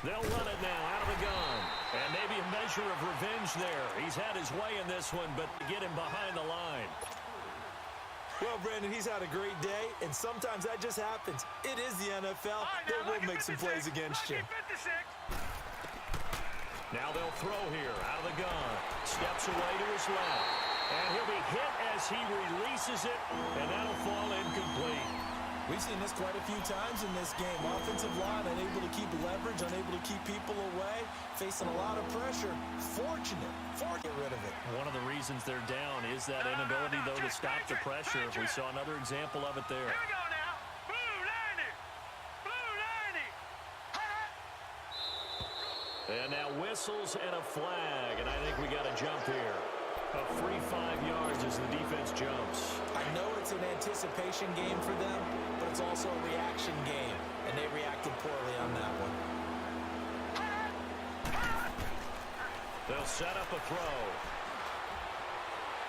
They'll run it now out of the gun. And maybe a measure of revenge there. He's had his way in this one, but to get him behind the line. Well, Brandon, he's had a great day, and sometimes that just happens. It is the NFL. They will make some plays against you. Now they'll throw here out of the gun. Steps away to his left. And he'll be hit as he releases it, and that'll fall incomplete. We've seen this quite a few times in this game. Offensive line unable to keep leverage, unable to keep people away, facing a lot of pressure. Fortunate get rid of it. One of the reasons they're down is that inability, though, to stop the pressure. We saw another example of it there. Here we go now. Blue 90. And now whistles and a flag, and I think we got a jump here. A free 5 yards as the defense jumps. I know it's an anticipation game for them, but it's also a reaction game, and they reacted poorly on that one. They'll set up a throw.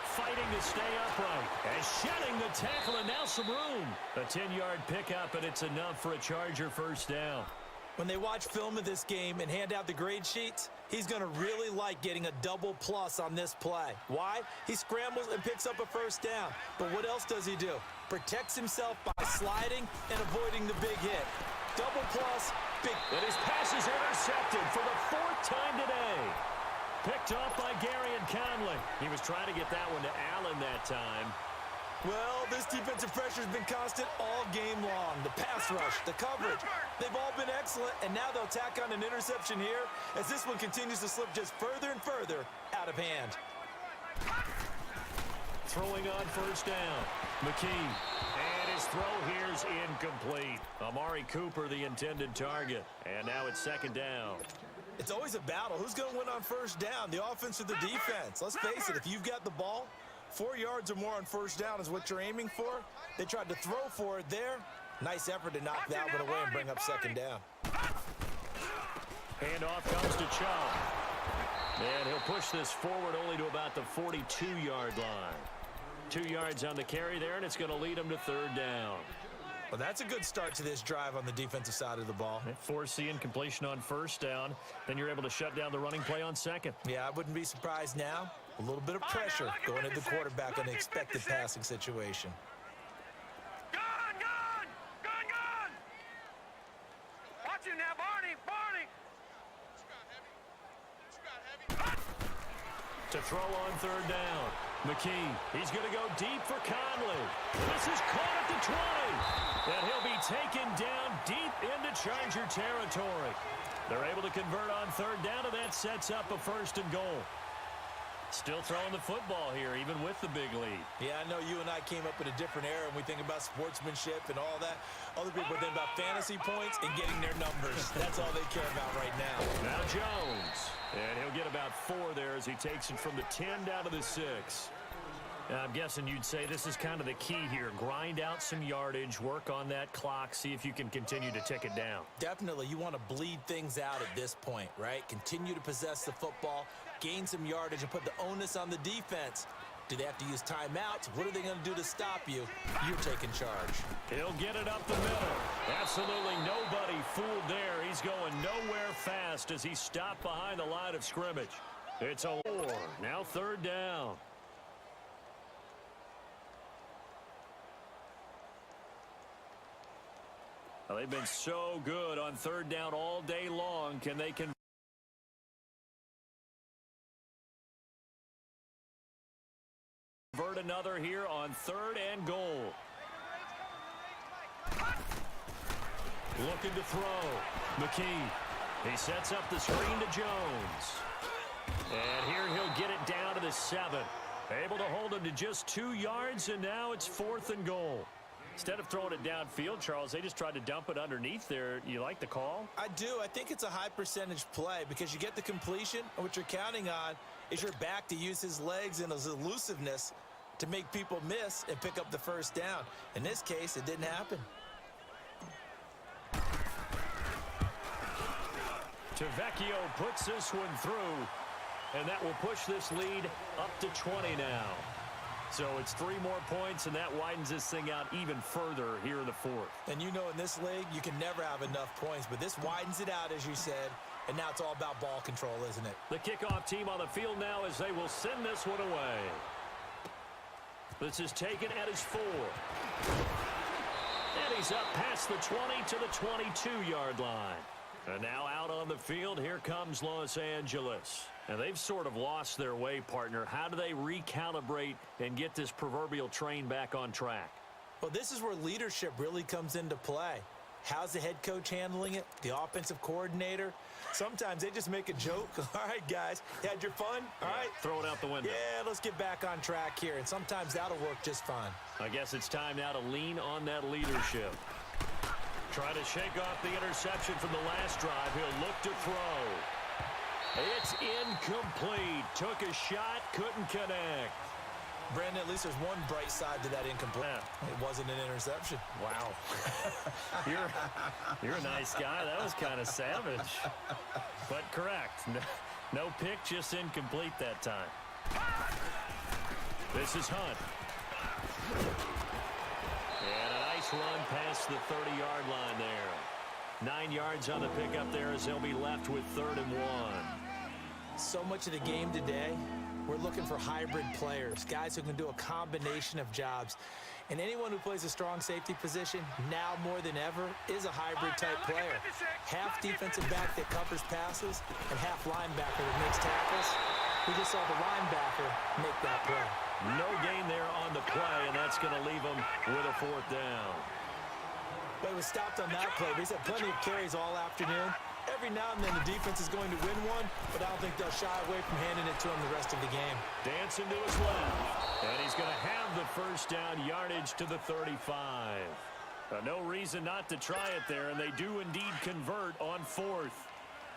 Fighting to stay upright. And shedding the tackle, and now some room. A 10-yard pickup, and it's enough for a Charger first down. When they watch film of this game and hand out the grade sheets, he's going to really like getting a double plus on this play. Why? He scrambles and picks up a first down. But what else does he do? Protects himself by sliding and avoiding the big hit. Double plus, big. And his pass is intercepted for the 4th time today. Picked off by Gary and Conley. He was trying to get that one to Allen that time. Well, this defensive pressure has been constant all game long. The pass rush, the coverage, they've all been excellent, and now they'll tack on an interception here as this one continues to slip just further and further out of hand. Throwing on first down. McKee. And his throw here is incomplete. Amari Cooper, the intended target. And now it's 2nd down. It's always a battle. Who's going to win on first down, the offense or the defense? Let's face it, if you've got the ball, 4 yards or more on first down is what you're aiming for. They tried to throw for it there. Nice effort to knock that one away and bring up 2nd down. Handoff comes to Chubb. And he'll push this forward only to about the 42-yard line. 2 yards on the carry there, and it's going to lead him to 3rd down. Well, that's a good start to this drive on the defensive side of the ball. Forcing completion on first down. Then you're able to shut down the running play on 2nd. Yeah, I wouldn't be surprised now. A little bit of pressure going into the quarterback on the expected passing situation. Gun! Watch him now, Barney! To throw on 3rd down. McKee, he's going to go deep for Conley. This is caught at the 20. And he'll be taken down deep into Charger territory. They're able to convert on 3rd down, and that sets up a 1st and goal. Still throwing the football here, even with the big lead. Yeah, I know you and I came up in a different era, and we think about sportsmanship and all that. Other people think about fantasy points and getting their numbers. That's all they care about right now. Now Jones. And he'll get about 4 there as he takes it from the 10 down to the 6. Now, I'm guessing you'd say this is kind of the key here. Grind out some yardage, work on that clock, see if you can continue to tick it down. Definitely. You want to bleed things out at this point, right? Continue to possess the football, gain some yardage, and put the onus on the defense. Do they have to use timeouts? What are they going to do to stop you? You're taking charge. He'll get it up the middle. Absolutely nobody fooled there. He's going nowhere fast as he stopped behind the line of scrimmage. It's a 4. Now 3rd down. Well, they've been so good on 3rd down all day long. Can they convert another here on 3rd and goal? Looking to throw. McKee. He sets up the screen to Jones. And here he'll get it down to the 7. Able to hold him to just 2 yards, and now it's 4th and goal. Instead of throwing it downfield, Charles, they just tried to dump it underneath there. You like the call? I do. I think it's a high percentage play because you get the completion, and what you're counting on is your back to use his legs and his elusiveness to make people miss and pick up the first down. In this case, it didn't happen. Tavecchio puts this one through, and that will push this lead up to 20 now. So it's 3 more points, and that widens this thing out even further here in the fourth. And you know, in this league, you can never have enough points, but this widens it out, as you said, and now it's all about ball control, isn't it? The kickoff team on the field now as they will send this one away. This is taken at his 4. And he's up past the 20 to the 22-yard line. And now out on the field, here comes Los Angeles. And they've sort of lost their way, partner. How do they recalibrate and get this proverbial train back on track? Well, this is where leadership really comes into play. How's the head coach handling it? The offensive coordinator? Sometimes they just make a joke. All right, guys, you had your fun? All right. Throw it out the window. Yeah, let's get back on track here. And sometimes that'll work just fine. I guess it's time now to lean on that leadership. Trying to shake off the interception from the last drive. He'll look to throw. It's incomplete. Took a shot, couldn't connect. Brandon, at least there's one bright side to that incomplete. It wasn't an interception. Wow. You're a nice guy. That was kind of savage. But correct. No pick, just incomplete that time. This is Hunt. And a nice run past the 30-yard line there. 9 yards on the pickup there as they'll be left with 3rd and 1. So much of the game today, we're looking for hybrid players, guys who can do a combination of jobs. And anyone who plays a strong safety position, now more than ever, is a hybrid-type player. Half defensive back that covers passes and half linebacker that makes tackles. We just saw the linebacker make that play. No gain there on the play, and that's going to leave them with a 4th down. But it was stopped on that play. He's had plenty of carries all afternoon. Every now and then the defense is going to win one, but I don't think they'll shy away from handing it to him the rest of the game. Dancing to his left, and he's going to have the first down, yardage to the 35. No reason not to try it there, and they do indeed convert on 4th.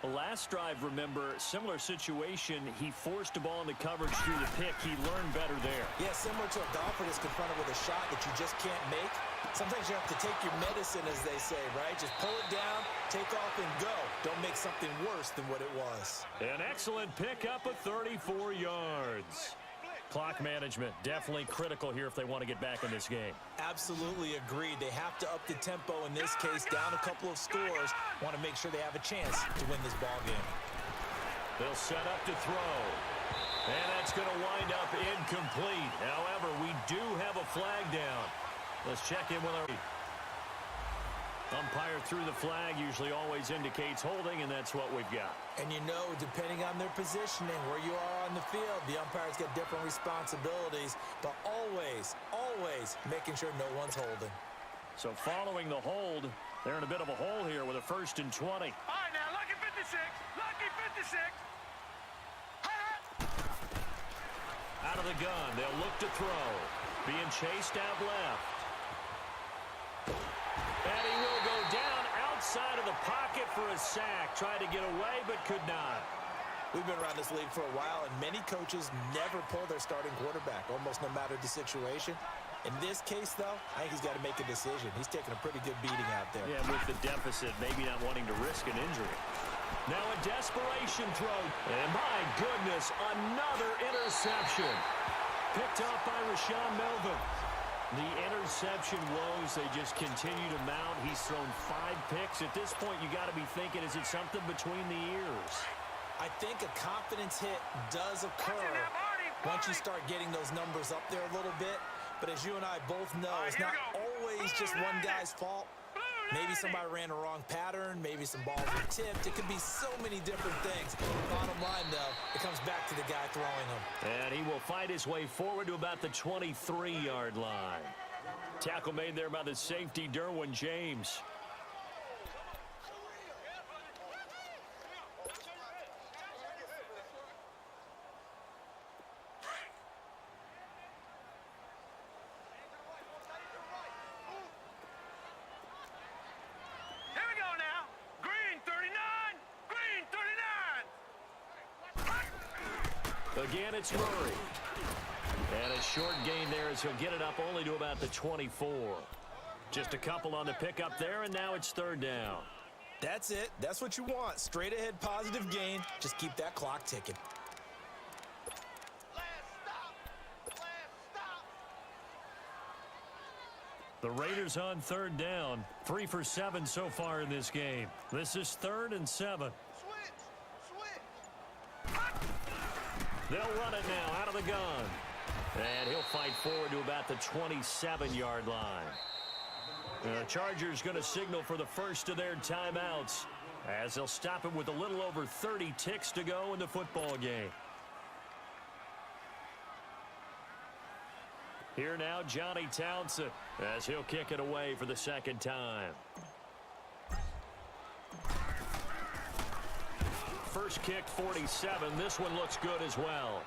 The last drive, remember, similar situation. He forced a ball in the coverage through the pick. He learned better there. Yeah, similar to a golfer that's confronted with a shot that you just can't make. Sometimes you have to take your medicine, as they say, right? Just pull it down, take off, and go. Don't make something worse than what it was. An excellent pickup of 34 yards. Clock management definitely critical here if they want to get back in this game. Absolutely agreed. They have to up the tempo in this case, down a couple of scores. Want to make sure they have a chance to win this ball game. They'll set up to throw. And that's going to wind up incomplete. However, we do have a flag down. Let's check in with our umpire through the flag. Usually always indicates holding, and that's what we've got. And you know, depending on their positioning, where you are on the field, the umpire's got different responsibilities, but always making sure no one's holding. So following the hold, they're in a bit of a hole here with a 1st and 20. All right, now, lucky 56. Lucky 56. Out of the gun, they'll look to throw. Being chased out left. And he will go down outside of the pocket for a sack. Tried to get away, but could not. We've been around this league for a while, and many coaches never pull their starting quarterback, almost no matter the situation. In this case, though, I think he's got to make a decision. He's taking a pretty good beating out there. Yeah, with the deficit, maybe not wanting to risk an injury. Now a desperation throw. And my goodness, another interception. Picked off by Rashawn Melvin. The interception woes, they just continue to mount. He's thrown 5 picks. At this point, you got to be thinking, is it something between the ears? I think a confidence hit does occur once you start getting those numbers up there a little bit. But as you and I both know, it's not always just one guy's fault. Maybe somebody ran a wrong pattern. Maybe some balls were tipped. It could be so many different things. Bottom line, though, it comes back to the guy throwing them. And he will fight his way forward to about the 23-yard line. Tackle made there by the safety, Derwin James. Again, it's Murray. And a short gain there as he'll get it up only to about the 24. Just a couple on the pickup there, and now it's third down. That's it. That's what you want. Straight ahead positive gain. Just keep that clock ticking. The Raiders on third down. 3 for 7 so far in this game. This is 3rd and 7. They'll run it now out of the gun. And he'll fight forward to about the 27-yard line. The Chargers going to signal for the first of their timeouts as they'll stop it with a little over 30 ticks to go in the football game. Here now, Johnny Townsend, as he'll kick it away for the second time. First kick, 47. This one looks good as well.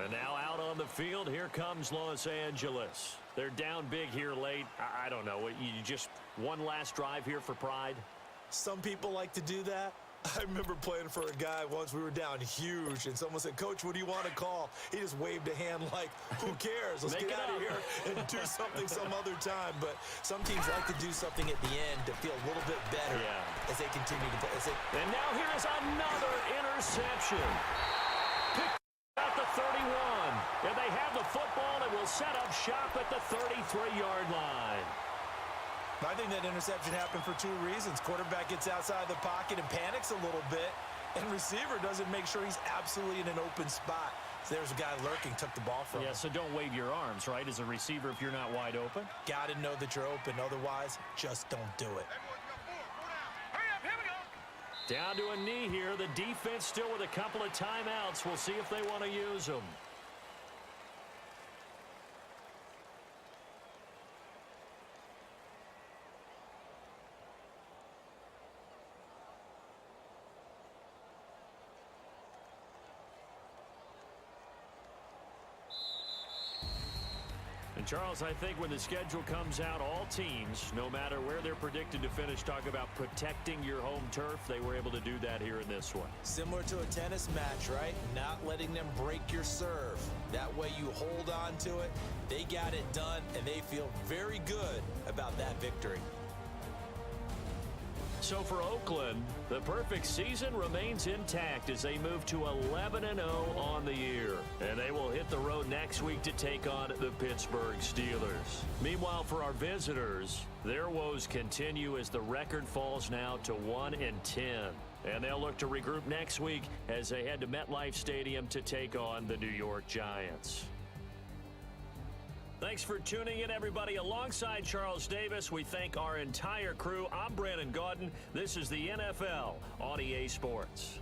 And now out on the field, here comes Los Angeles. They're down big here late. I don't know. You just one last drive here for pride? Some people like to do that. I remember playing for a guy once. We were down huge, and someone said, "Coach, what do you want to call?" He just waved a hand like, who cares? Let's get out of here and do something some other time. But some teams like to do something at the end to feel a little bit better as they continue to play. And now here is another interception. Picked at the 31. And they have the football and will set up shop at the 33-yard line. I think that interception happened for 2 reasons. Quarterback gets outside the pocket and panics a little bit, and receiver doesn't make sure he's absolutely in an open spot. So there's a guy lurking, took the ball from him. Yeah, so don't wave your arms, right, as a receiver if you're not wide open. Got to know that you're open. Otherwise, just don't do it. Hurry up, here we go. Down to a knee here. The defense still with a couple of timeouts. We'll see if they want to use them. And Charles, I think when the schedule comes out, all teams, no matter where they're predicted to finish, talk about protecting your home turf. They were able to do that here in this one. Similar to a tennis match, right? Not letting them break your serve. That way you hold on to it. They got it done, and they feel very good about that victory. So for Oakland, the perfect season remains intact as they move to 11-0 on the year. And they will hit the road next week to take on the Pittsburgh Steelers. Meanwhile, for our visitors, their woes continue as the record falls now to 1-10. And they'll look to regroup next week as they head to MetLife Stadium to take on the New York Giants. Thanks for tuning in, everybody. Alongside Charles Davis, we thank our entire crew. I'm Brandon Gaudin. This is the NFL on EA Sports.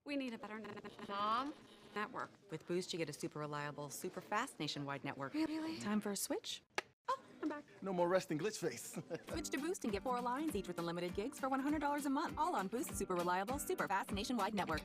We need a better Mom? network. With Boost, you get a super reliable, super fast nationwide network. Really? Time for a switch? Oh, I'm back. No more resting glitch face. Switch to Boost and get 4 lines, each with unlimited gigs for $100 a month. All on Boost's super reliable, super fast nationwide network.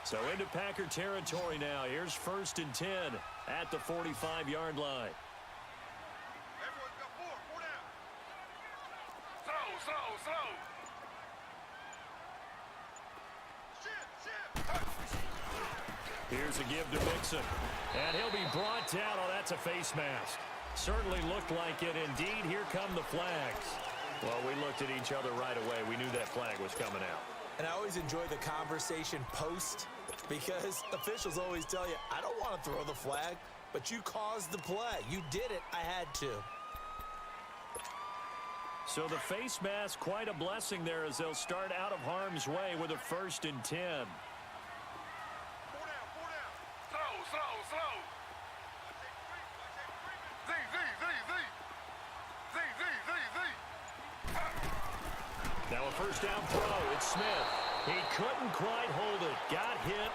So into Packer territory now. Here's 1st and 10 at the 45-yard line. Everyone got four down. Slow. Here's a give to Mixon. And he'll be brought down. Oh, that's a face mask. Certainly looked like it. Indeed, here come the flags. Well, we looked at each other right away. We knew that flag was coming out. And I always enjoy the conversation post because officials always tell you, I don't want to throw the flag, but you caused the play. You did it. I had to. So the face mask, quite a blessing there as they'll start out of harm's way with a 1st and 10. Four down. Slow. Z. Now a 1st down throw. It's Smith. He couldn't quite hold it. Got hit.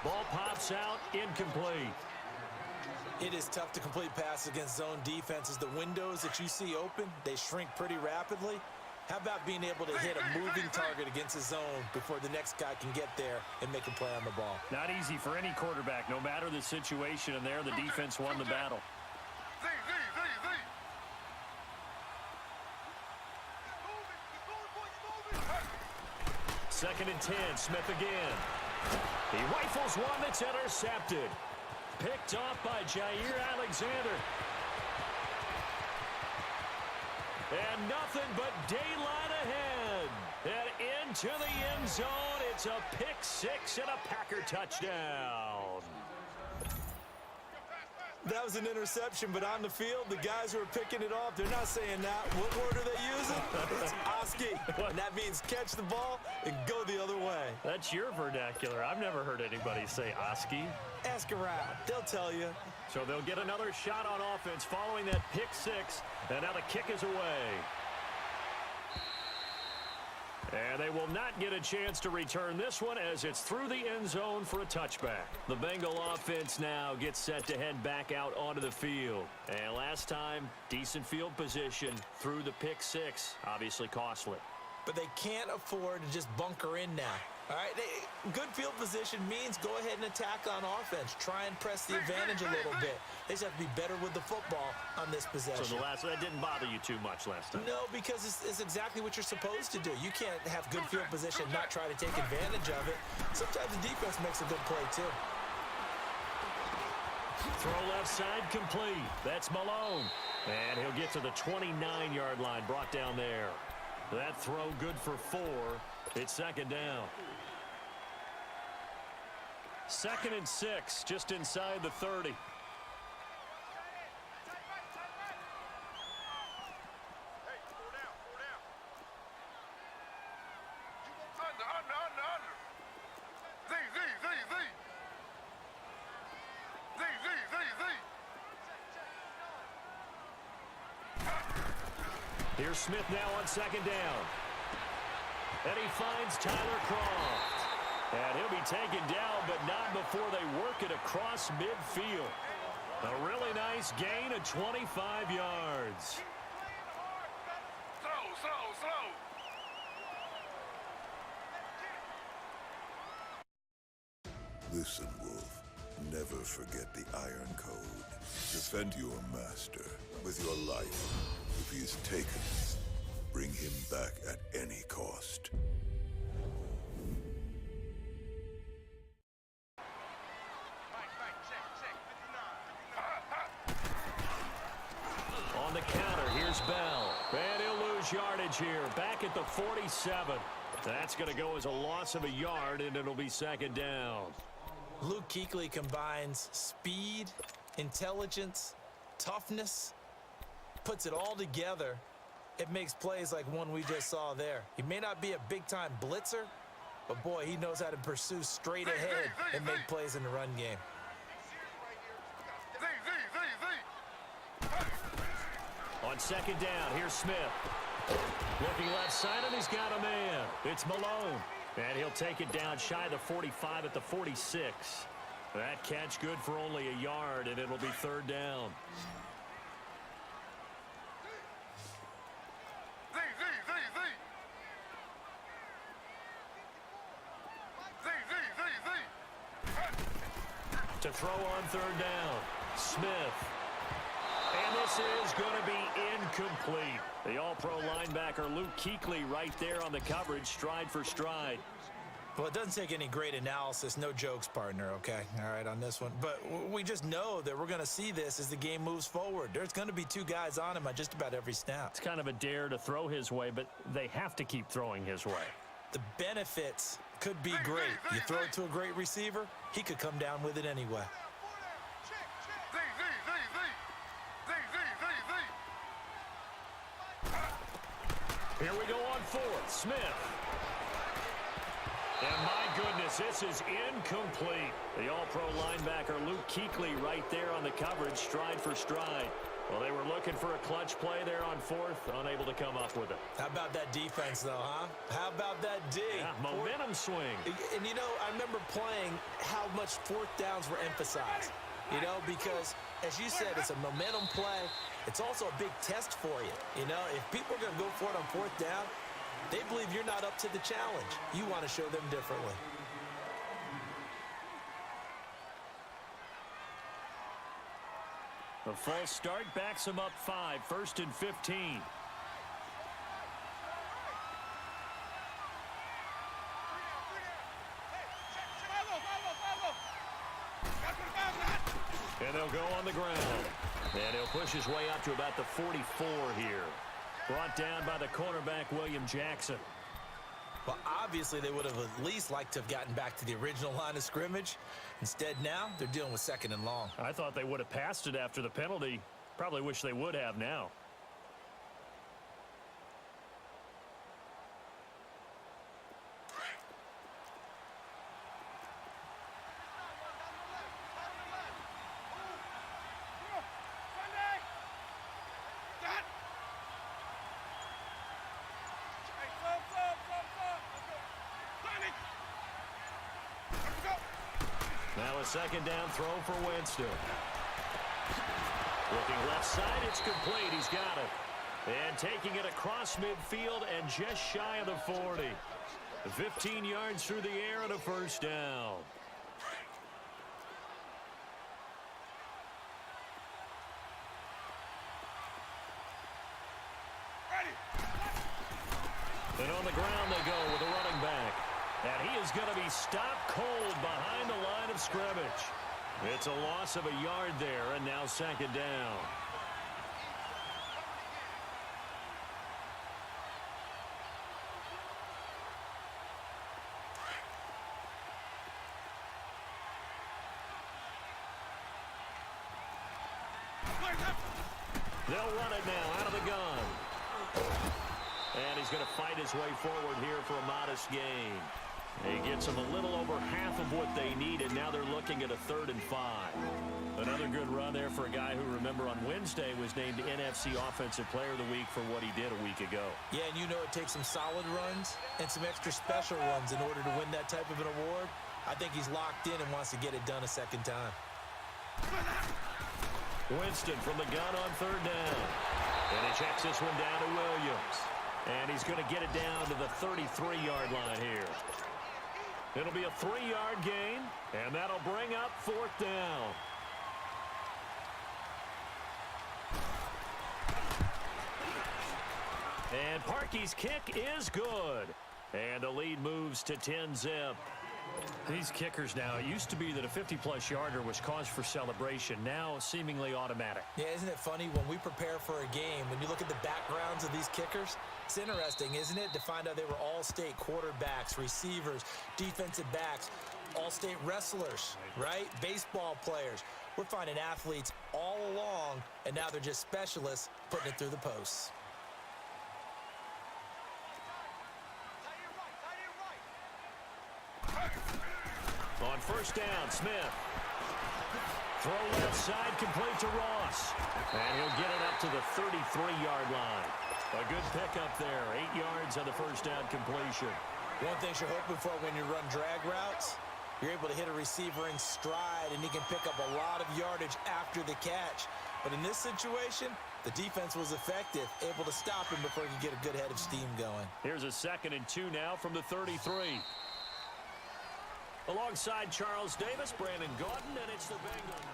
Ball pops out. Incomplete. It is tough to complete passes against zone defenses. The windows that you see open, they shrink pretty rapidly. How about being able to hit a moving target against a zone before the next guy can get there and make a play on the ball? Not easy for any quarterback, no matter the situation. And there, the defense won the battle. Z. 2nd and 10. Smith again. He rifles one that's intercepted. Picked off by Jair Alexander. And nothing but daylight ahead. And into the end zone. It's a pick 6 and a Packer touchdown. That was an interception, but on the field, the guys who are picking it off, they're not saying that. What word are they using? It's Oski. And that means catch the ball and go the other way. That's your vernacular. I've never heard anybody say Oski. Ask around. They'll tell you. So they'll get another shot on offense following that pick 6. And now the kick is away. And they will not get a chance to return this one as it's through the end zone for a touchback. The Bengal offense now gets set to head back out onto the field. And last time, decent field position through the pick 6. Obviously costly. But they can't afford to just bunker in now. All right, good field position means go ahead and attack on offense. Try and press the advantage a little bit. They just have to be better with the football on this possession. So that didn't bother you too much last time? No, because it's exactly what you're supposed to do. You can't have good field position and not try to take advantage of it. Sometimes the defense makes a good play, too. Throw left side complete. That's Malone. And he'll get to the 29-yard line, brought down there. That throw good for 4. It's 2nd down. 2nd and 6, just inside the 30. Here's Smith now on 2nd down. And he finds Tyler Croft. And he'll be taken down, but not before they work it across midfield. A really nice gain of 25 yards. Slow. Listen, Wolf. Never forget the Iron Code. Defend your master with your life. If he is taken, bring him back at any cost. On the counter, here's Bell. And he'll lose yardage here. Back at the 47. That's going to go as a loss of a yard, and it'll be 2nd down. Luke Kuechly combines speed, intelligence, toughness, puts it all together. It makes plays like one we just saw there. He may not be a big-time blitzer, but boy, he knows how to pursue straight ahead and make plays in the run game. On 2nd down, here's Smith. Looking left side, and he's got a man. It's Malone. And he'll take it down shy of the 45 at the 46. That catch good for only a yard, and it'll be 3rd down. To throw on third down, Smith. And this is going to be incomplete. The all-pro linebacker Luke Kuechly right there on the coverage, stride for stride. Well, it doesn't take any great analysis, no jokes, partner, okay? All right, on this one. But we just know that we're going to see this as the game moves forward. There's going to be two guys on him on just about every snap. It's kind of a dare to throw his way, but they have to keep throwing his way. The benefits could be great. You throw it to a great receiver, he could come down with it anyway. Here we go on fourth. Smith. And my goodness, this is incomplete. The all-pro linebacker Luke Kuechly right there on the coverage, stride for stride. Well, they were looking for a clutch play there on fourth, unable to come up with it. How about that defense, though, huh? How about that D? Yeah, momentum swing. And, you know, I remember playing how much fourth downs were emphasized, you know, because, as you said, it's a momentum play. It's also a big test for you. You know, if people are going to go for it on fourth down, they believe you're not up to the challenge. You want to show them differently. The false start backs him up 5, 1st and 15. And they'll go on the ground. And he'll push his way up to about the 44 here. Brought down by the cornerback, William Jackson. Well, obviously, they would have at least liked to have gotten back to the original line of scrimmage. Instead, now, they're dealing with 2nd and long. I thought they would have passed it after the penalty. Probably wish they would have now. Now a 2nd down throw for Winston. Looking left side, it's complete. He's got it. And taking it across midfield and just shy of the 40. 15 yards through the air and a 1st down. And on the ground they go with a running back. And he is going to be stopped cold behind the line of scrimmage. It's a loss of a yard there, and now 2nd down. They'll run it now out of the gun. And he's going to fight his way forward here for a modest gain. He gets them a little over half of what they needed. Now they're looking at a 3rd and 5. Another good run there for a guy who, remember, on Wednesday was named NFC Offensive Player of the Week for what he did a week ago. Yeah, and you know it takes some solid runs and some extra special runs in order to win that type of an award. I think he's locked in and wants to get it done a 2nd time. Winston from the gun on 3rd down. And he checks this one down to Williams. And he's going to get it down to the 33-yard line here. It'll be a 3-yard gain, and that'll bring up 4th down. And Parkey's kick is good. And the lead moves to 10-zip. These kickers now, it used to be that a 50-plus yarder was cause for celebration. Now seemingly automatic. Yeah, isn't it funny when we prepare for a game, when you look at the backgrounds of these kickers, it's interesting, isn't it, to find out they were all-state quarterbacks, receivers, defensive backs, all-state wrestlers, right? Baseball players. We're finding athletes all along, and now they're just specialists putting it through the posts. On 1st down, Smith. Throw left side, complete to Ross. And he'll get it up to the 33-yard line. A good pickup there. 8 yards on the 1st down completion. One thing you're hoping for when you run drag routes, you're able to hit a receiver in stride, and he can pick up a lot of yardage after the catch. But in this situation, the defense was effective, able to stop him before he could get a good head of steam going. Here's a 2nd and 2 now from the 33. Alongside Charles Davis, Brandon Gaudin, and it's the Bengals.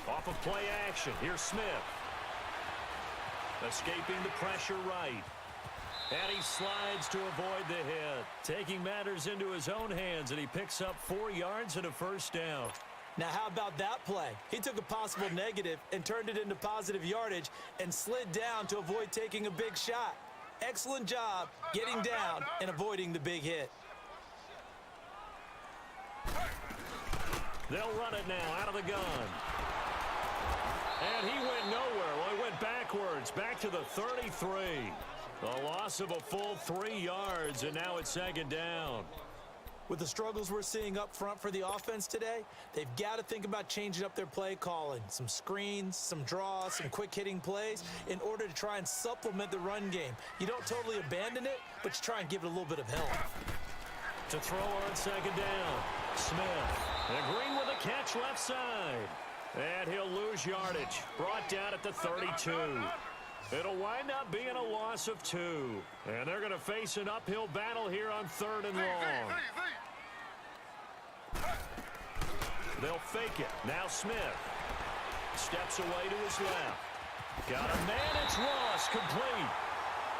Off of play action, here's Smith. Escaping the pressure right. And he slides to avoid the hit. Taking matters into his own hands, and he picks up 4 yards and a first down. Now, how about that play? He took a possible negative and turned it into positive yardage and slid down to avoid taking a big shot. Excellent job getting down and avoiding the big hit. They'll run it now out of the gun. And he went nowhere. Well, he went backwards, back to the 33. A loss of a full 3 yards, and now it's second down. With the struggles we're seeing up front for the offense today, they've got to think about changing up their play calling. Some screens, some draws, some quick-hitting plays in order to try and supplement the run game. You don't totally abandon it, but you try and give it a little bit of help. To throw on second down, Smith. And Green with a catch left side. And he'll lose yardage. Brought down at the 32. It'll wind up being a loss of 2. And they're going to face an uphill battle here on 3rd and long. They'll fake it. Now Smith. Steps away to his left. Got a man. It's Ross. Complete.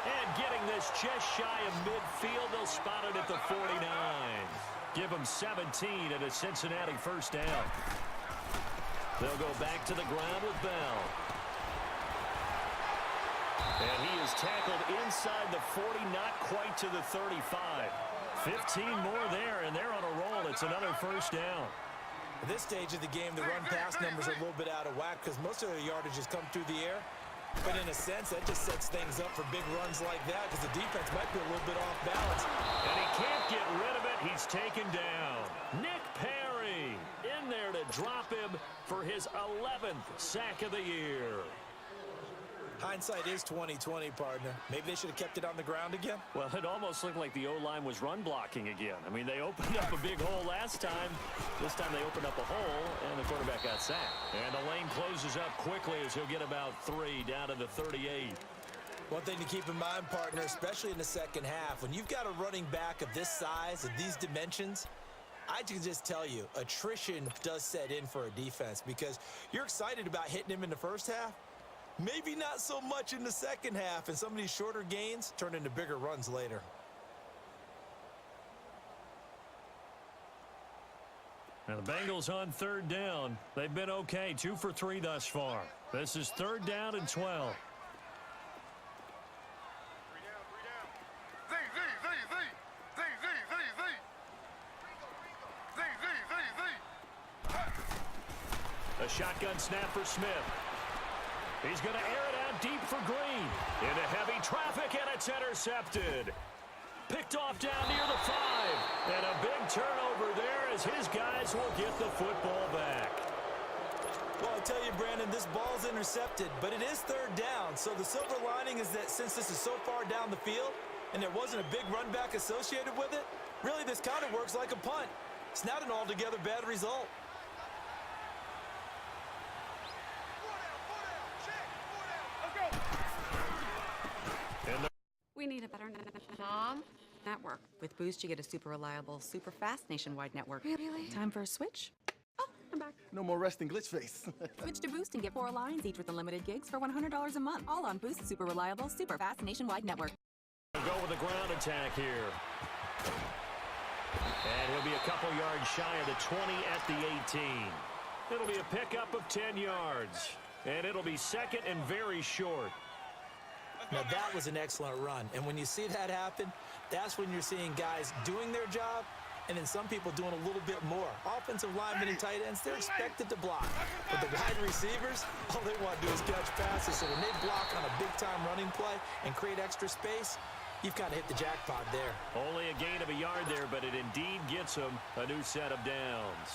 And getting this just shy of midfield. They'll spot it at the 49. Give him 17 and a Cincinnati first down. They'll go back to the ground with Bell. And he is tackled inside the 40, not quite to the 35. 15 more there, and they're on a roll. It's another first down. At this stage of the game, the run-pass numbers are a little bit out of whack because most of their yardage has come through the air. But in a sense, that just sets things up for big runs like that because the defense might be a little bit off balance. And he can't get rid of it. He's taken down. Nick Perry in there to drop him for his 11th sack of the year. Hindsight is 20/20, partner. Maybe they should have kept it on the ground again. Well, it almost looked like the O-line was run blocking again. I mean, they opened up a big hole last time. This time they opened up a hole, and the quarterback got sacked. And the lane closes up quickly as he'll get about 3 down to the 38. One thing to keep in mind, partner, especially in the second half, when you've got a running back of this size, of these dimensions, I can just tell you, attrition does set in for a defense because you're excited about hitting him in the first half. Maybe not so much in the second half, and some of these shorter gains turn into bigger runs later. Now the Bengals on 3rd down. They've been okay, 2 for 3 thus far. This is 3rd down and 12. A shotgun snap for Smith. He's going to air it out deep for Green. Into heavy traffic, and it's intercepted. Picked off down near the 5. And a big turnover there as his guys will get the football back. Well, I tell you, Brandon, this ball's intercepted, but it is 3rd down. So the silver lining is that since this is so far down the field and there wasn't a big run back associated with it, really this kind of works like a punt. It's not an altogether bad result. We need a better network. With Boost, you get a super reliable, super fast nationwide network. Really? Time for a switch? Oh, I'm back. No more resting glitch face. Switch to Boost and get 4 lines, each with unlimited gigs for $100 a month. All on Boost's super reliable, super fast nationwide network. Go with a ground attack here. And he'll be a couple yards shy of the 20 at the 18. It'll be a pickup of 10 yards. And it'll be 2nd and very short. Now, that was an excellent run. And when you see that happen, that's when you're seeing guys doing their job and then some people doing a little bit more. Offensive linemen and tight ends, they're expected to block. But the wide receivers, all they want to do is catch passes. So when they block on a big-time running play and create extra space, you've kind of hit the jackpot there. Only a gain of a yard there, but it indeed gets them a new set of downs.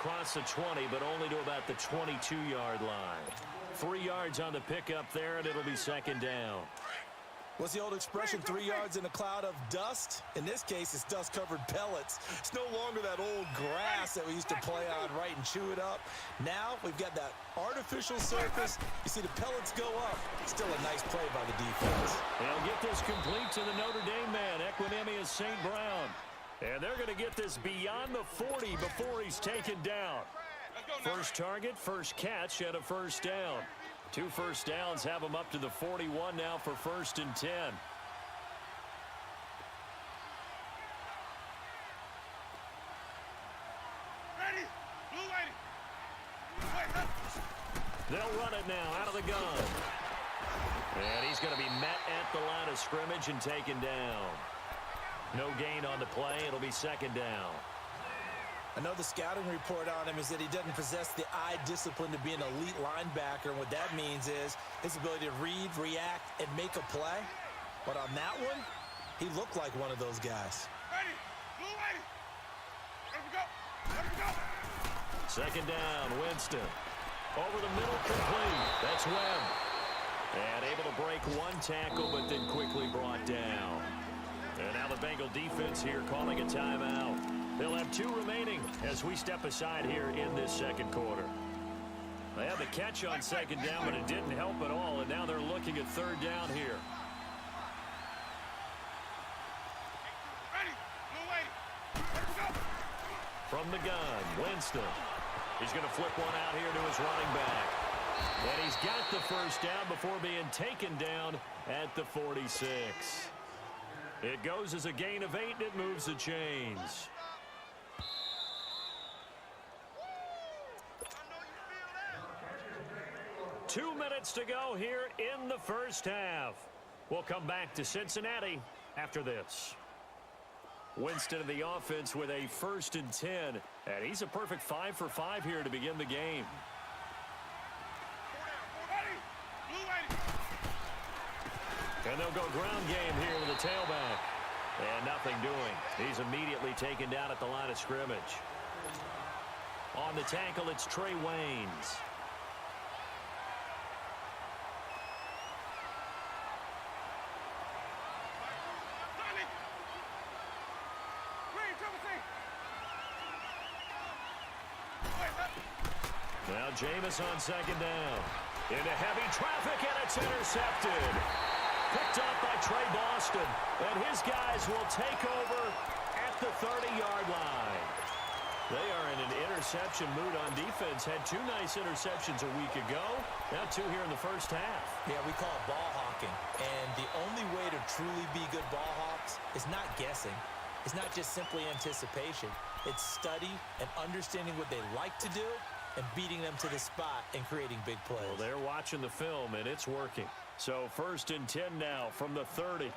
across the 20, but only to about the 22-yard line. 3 yards on the pickup there, and it'll be second down. What's the old expression, 3 yards in a cloud of dust? In this case, it's dust-covered pellets. It's no longer that old grass that we used to play on, right, and chew it up. Now we've got that artificial surface. You see the pellets go up. Still a nice play by the defense. They'll get this complete to the Notre Dame man, Equinemius St. Brown. And they're going to get this beyond the 40 before he's taken down. First target, first catch, and a first down. 2 first downs have him up to the 41 now for 1st and 10. Ready. Blue lady. They'll run it now out of the gun. And he's going to be met at the line of scrimmage and taken down. No gain on the play. It'll be second down. I know the scouting report on him is that he doesn't possess the eye discipline to be an elite linebacker, and what that means is his ability to read, react, and make a play. But on that one, he looked like one of those guys. Ready. Blue lady. Let him go. Let him go. Second down, Winston. Over the middle, complete. That's Webb. And able to break one tackle, but then quickly brought down. And now the Bengal defense here calling a timeout. They'll have 2 remaining as we step aside here in this second quarter. They had the catch on second down, but it didn't help at all, and now they're looking at third down here. Ready. Blue lady. Let him go. From the gun, Winston. He's going to flip one out here to his running back. And he's got the first down before being taken down at the 46. It goes as a gain of 8, and it moves the chains. I know you feel that. 2 minutes to go here in the first half. We'll come back to Cincinnati after this. Winston of the offense with a 1st and 10. And he's a perfect 5 for 5 here to begin the game. Ready. Blue lady. And they'll go ground game here with the tailback. And nothing doing. He's immediately taken down at the line of scrimmage. On the tackle, it's Trey Waynes. Johnny. Green, triple C. Now Jameis on second down. Into heavy traffic, and it's intercepted. Picked up by Trey Boston. And his guys will take over at the 30-yard line. They are in an interception mood on defense. Had 2 nice interceptions a week ago. Now 2 here in the first half. Yeah, we call it ball hawking. And the only way to truly be good ball hawks is not guessing. It's not just simply anticipation. It's study and understanding what they like to do and beating them to the spot and creating big plays. Well, they're watching the film, and it's working. So 1st and 10 now from the 30.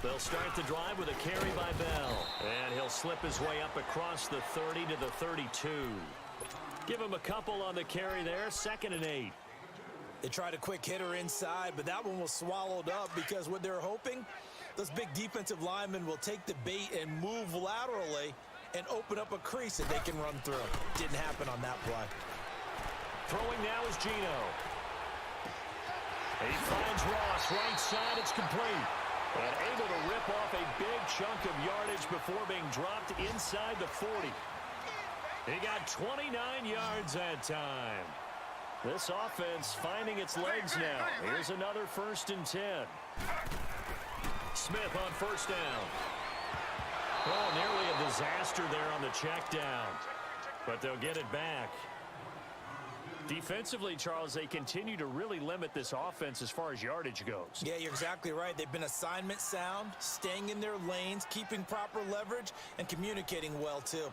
They'll start the drive with a carry by Bell. And he'll slip his way up across the 30 to the 32. Give him a couple on the carry there. 2nd and 8. They tried a quick hitter inside, but that one was swallowed up because what they're hoping, those big defensive linemen will take the bait and move laterally and open up a crease that they can run through. Didn't happen on that play. Throwing now is Gino. He finds Ross, right side, it's complete. And able to rip off a big chunk of yardage before being dropped inside the 40. He got 29 yards that time. This offense finding its legs now. Here's another 1st and 10. Smith on 1st down. Oh, nearly a disaster there on the check down. But they'll get it back. Defensively, Charles, they continue to really limit this offense as far as yardage goes. Yeah, you're exactly right. They've been assignment sound, staying in their lanes, keeping proper leverage, and communicating well, too.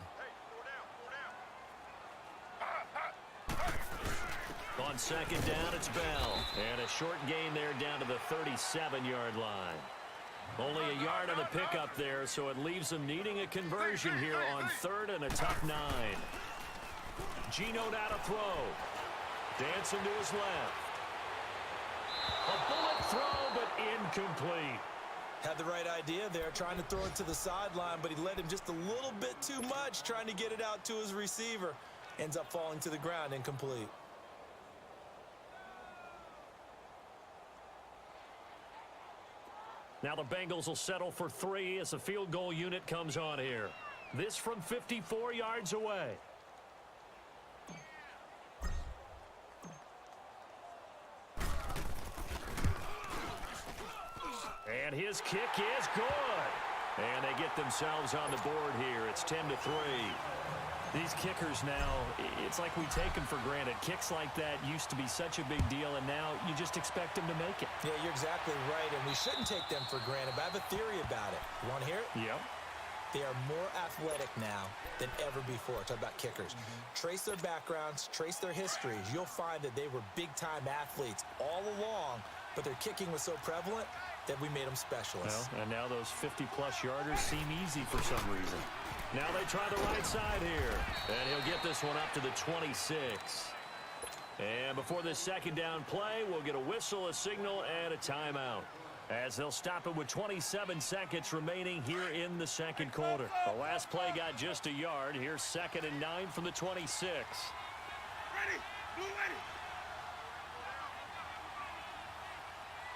On 2nd down, it's Bell. And a short gain there down to the 37-yard line. Only a yard on the pickup there, so it leaves them needing a conversion here on 3rd and a tough 9. Gino now to throw. Dancing to his left. A bullet throw, but incomplete. Had the right idea there, trying to throw it to the sideline, but he led him just a little bit too much, trying to get it out to his receiver. Ends up falling to the ground, incomplete. Now the Bengals will settle for 3 as the field goal unit comes on here. This from 54 yards away. And his kick is good. And they get themselves on the board here. It's 10-3. These kickers now, it's like we take them for granted. Kicks like that used to be such a big deal, and now you just expect them to make it. Yeah, you're exactly right, and we shouldn't take them for granted, but I have a theory about it. You want to hear it? Yep. They are more athletic now than ever before. Talk about kickers. Trace their backgrounds, trace their histories. You'll find that they were big-time athletes all along, but their kicking was so prevalent that we made them specialists. Well, and now those 50-plus yarders seem easy for some reason. Now they try the right side here. And he'll get this one up to the 26. And before this second down play, we'll get a whistle, a signal, and a timeout, as they'll stop it with 27 seconds remaining here in the second quarter. The last play got just a yard. Here's 2nd and 9 from the 26. Ready. Blue ready.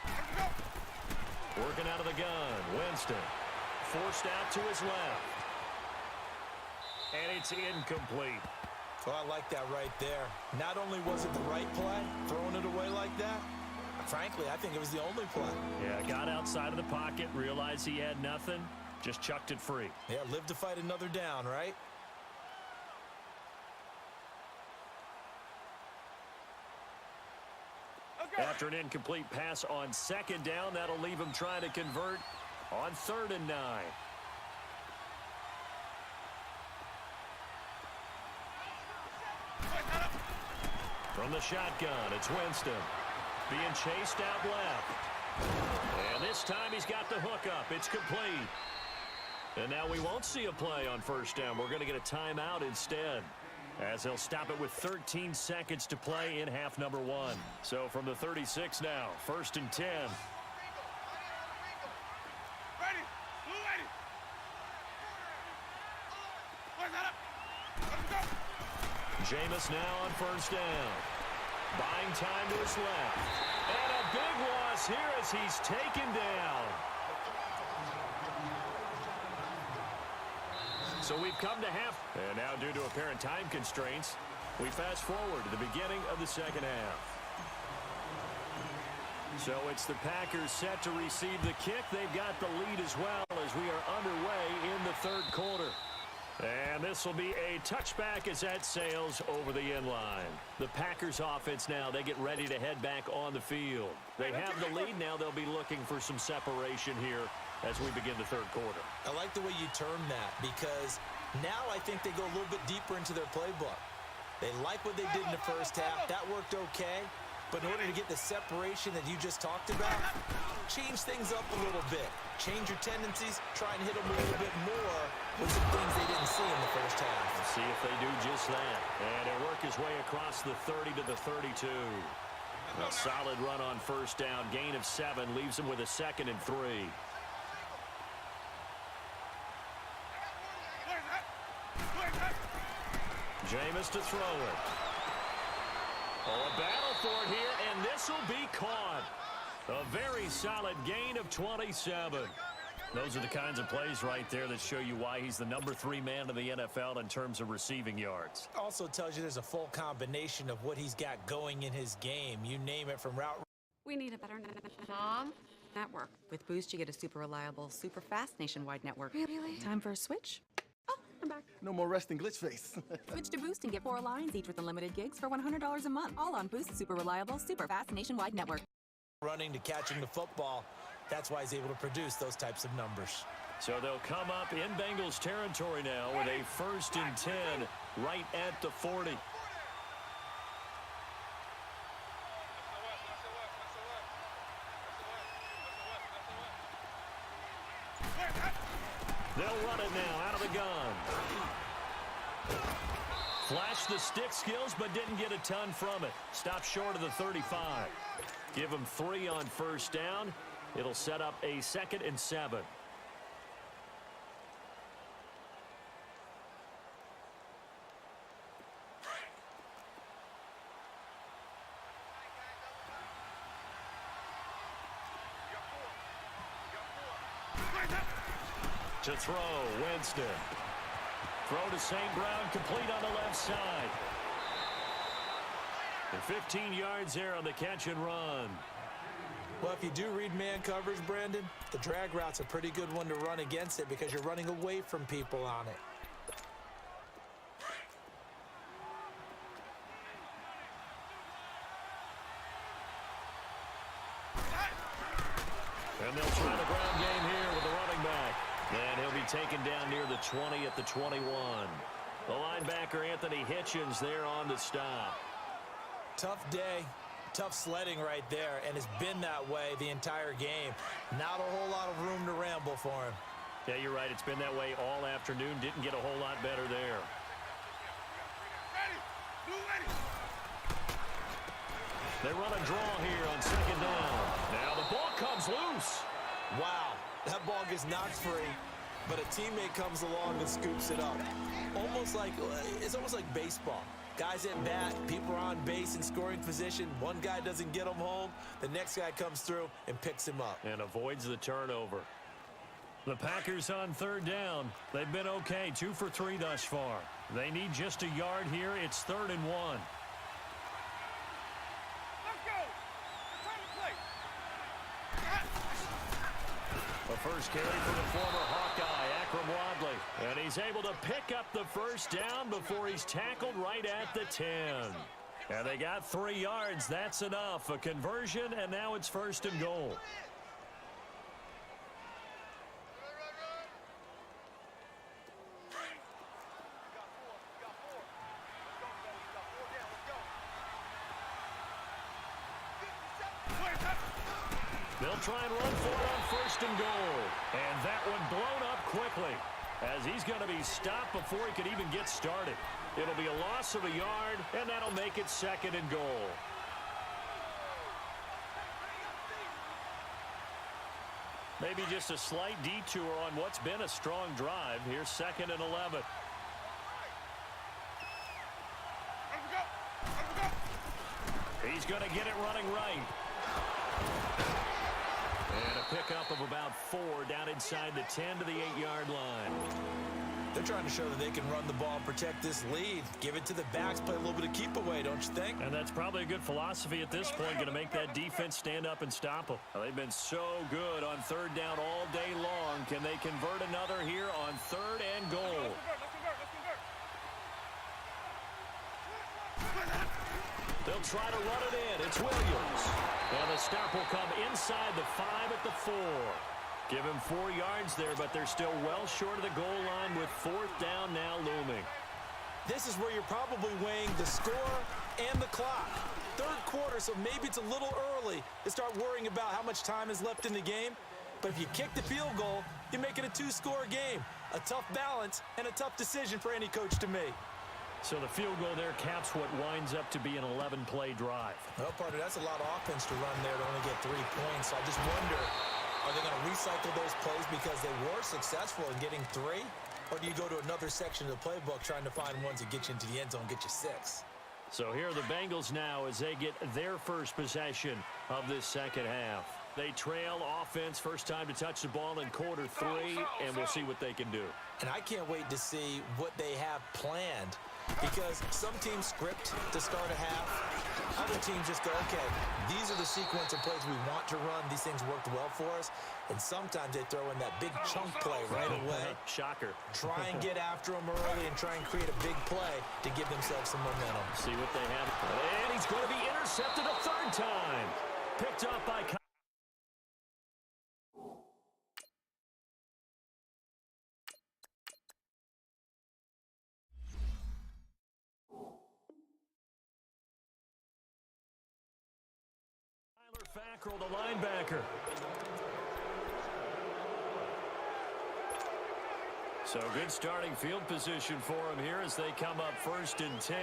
Let's go. Working out of the gun. Winston forced out to his left. And it's incomplete. Well, I like that right there. Not only was it the right play, throwing it away like that, frankly, I think it was the only play. Yeah, got outside of the pocket, realized he had nothing, just chucked it free. Yeah, live to fight another down, right? Okay. After an incomplete pass on 2nd down, that'll leave him trying to convert on 3rd and 9. From the shotgun, it's Winston. Being chased out left. And this time he's got the hook up. It's complete. And now we won't see a play on 1st down. We're going to get a timeout instead, as they'll stop it with 13 seconds to play in half number 1. So from the 36 now, 1st and 10. Ready. Blue ready. Where's that up? Let's go. Jameis now on 1st down. Buying time to his left. And a big loss here as he's taken down. So we've come to half. And now due to apparent time constraints, we fast forward to the beginning of the second half. So it's the Packers set to receive the kick. They've got the lead as well as we are underway in the 3rd quarter. And this will be a touchback as that sails over the end line. The Packers offense now, they get ready to head back on the field. They have the lead now. They'll be looking for some separation here as we begin the 3rd quarter. I like the way you term that, because now I think they go a little bit deeper into their playbook. They like what they did in the 1st half. That worked okay. But in order to get the separation that you just talked about, change things up a little bit. Change your tendencies, try and hit them a little bit more with some things they didn't see in the 1st half. Let's see if they do just that. And he'll work his way across the 30 to the 32. A solid run on 1st down. Gain of 7 leaves him with a 2nd and 3. Jameis to throw it. Oh, a battle for it here, and this will be caught. A very solid gain of 27. Those are the kinds of plays right there that show you why he's the number 3 man in the NFL in terms of receiving yards. Also tells you there's a full combination of what he's got going in his game. You name it, from route. We need a better Mom network. With Boost, you get a super reliable, super fast nationwide network. Really? Time for a switch? Oh, I'm back. No more resting glitch face. Switch to Boost and get 4 lines, each with unlimited gigs for $100 a month. All on Boost's super reliable, super fast nationwide network. Running to catching the football. That's why he's able to produce those types of numbers. So they'll come up in Bengals territory now with a 1st and 10 right at the 40. They'll run it now out of the gun. Flashed the stick skills, but didn't get a ton from it. Stopped short of the 35. Give him 3 on 1st down. It'll set up a 2nd and 7. To throw, Winston. Throw to St. Brown, complete on the left side. And 15 yards there on the catch and run. Well, if you do read man coverage, Brandon, the drag route's a pretty good one to run against it because you're running away from people on it. And they'll try the ground game here with the running back. And he'll be taken down near the 20 at the 21. The linebacker, Anthony Hitchens, there on the stop. Tough day, tough sledding right there, and it's been that way the entire game. Not a whole lot of room to ramble for him. Yeah, you're right. It's been that way all afternoon. Didn't get a whole lot better there. They run a draw here on 2nd down. Now the ball comes loose. Wow, that ball gets knocked free, but a teammate comes along and scoops it up. It's almost like baseball. Guys at bat, people are on base in scoring position. One guy doesn't get him home. The next guy comes through and picks him up. And avoids the turnover. The Packers on 3rd down. They've been okay, 2 for 3 thus far. They need just a yard here. It's 3rd and 1. The first carry for the former Hawkeye, Akram Wadley. And he's able to pick up the first down before he's tackled right at the 10. And they got 3 yards. That's enough. A conversion, and now it's 1st and goal. They'll try and run for it on 1st and goal. And that one blown up quickly as he's going to be stopped before he could even get started. It'll be a loss of a yard, and that'll make it 2nd and goal. Maybe just a slight detour on what's been a strong drive. Here's 2nd and 11. He's going to get it running right. And a pickup of about 4 down inside the 10 to the 8-yard line. They're trying to show that they can run the ball and protect this lead. Give it to the backs, play a little bit of keep away, don't you think? And that's probably a good philosophy at this point, going to make that defense stand up and stop them. They've been so good on 3rd down all day long. Can they convert another here on 3rd and goal? They'll try to run it in. It's Williams. And the stop will come inside the 5 at the 4. Give him 4 yards there, but they're still well short of the goal line with 4th down now looming. This is where you're probably weighing the score and the clock. 3rd quarter, so maybe it's a little early to start worrying about how much time is left in the game. But if you kick the field goal, you make it a 2-score game. A tough balance and a tough decision for any coach to make. So the field goal there caps what winds up to be an 11-play drive. Well, partner, that's a lot of offense to run there to only get 3 points. So I just wonder, are they going to recycle those plays because they were successful in getting 3? Or do you go to another section of the playbook trying to find ones that get you into the end zone, get you 6? So here are the Bengals now as they get their first possession of this 2nd half. They trail offense, first time to touch the ball in quarter 3, and we'll see what they can do. And I can't wait to see what they have planned. Because some teams script to start a half. Other teams just go, okay, these are the sequence of plays we want to run. These things worked well for us. And sometimes they throw in that big chunk play right away. Shocker. Try and get after them early and try and create a big play to give themselves some momentum. See what they have. And he's going to be intercepted a 3rd time. Picked up by Fackrell, the linebacker. So good starting field position for him here as they come up 1st and 10.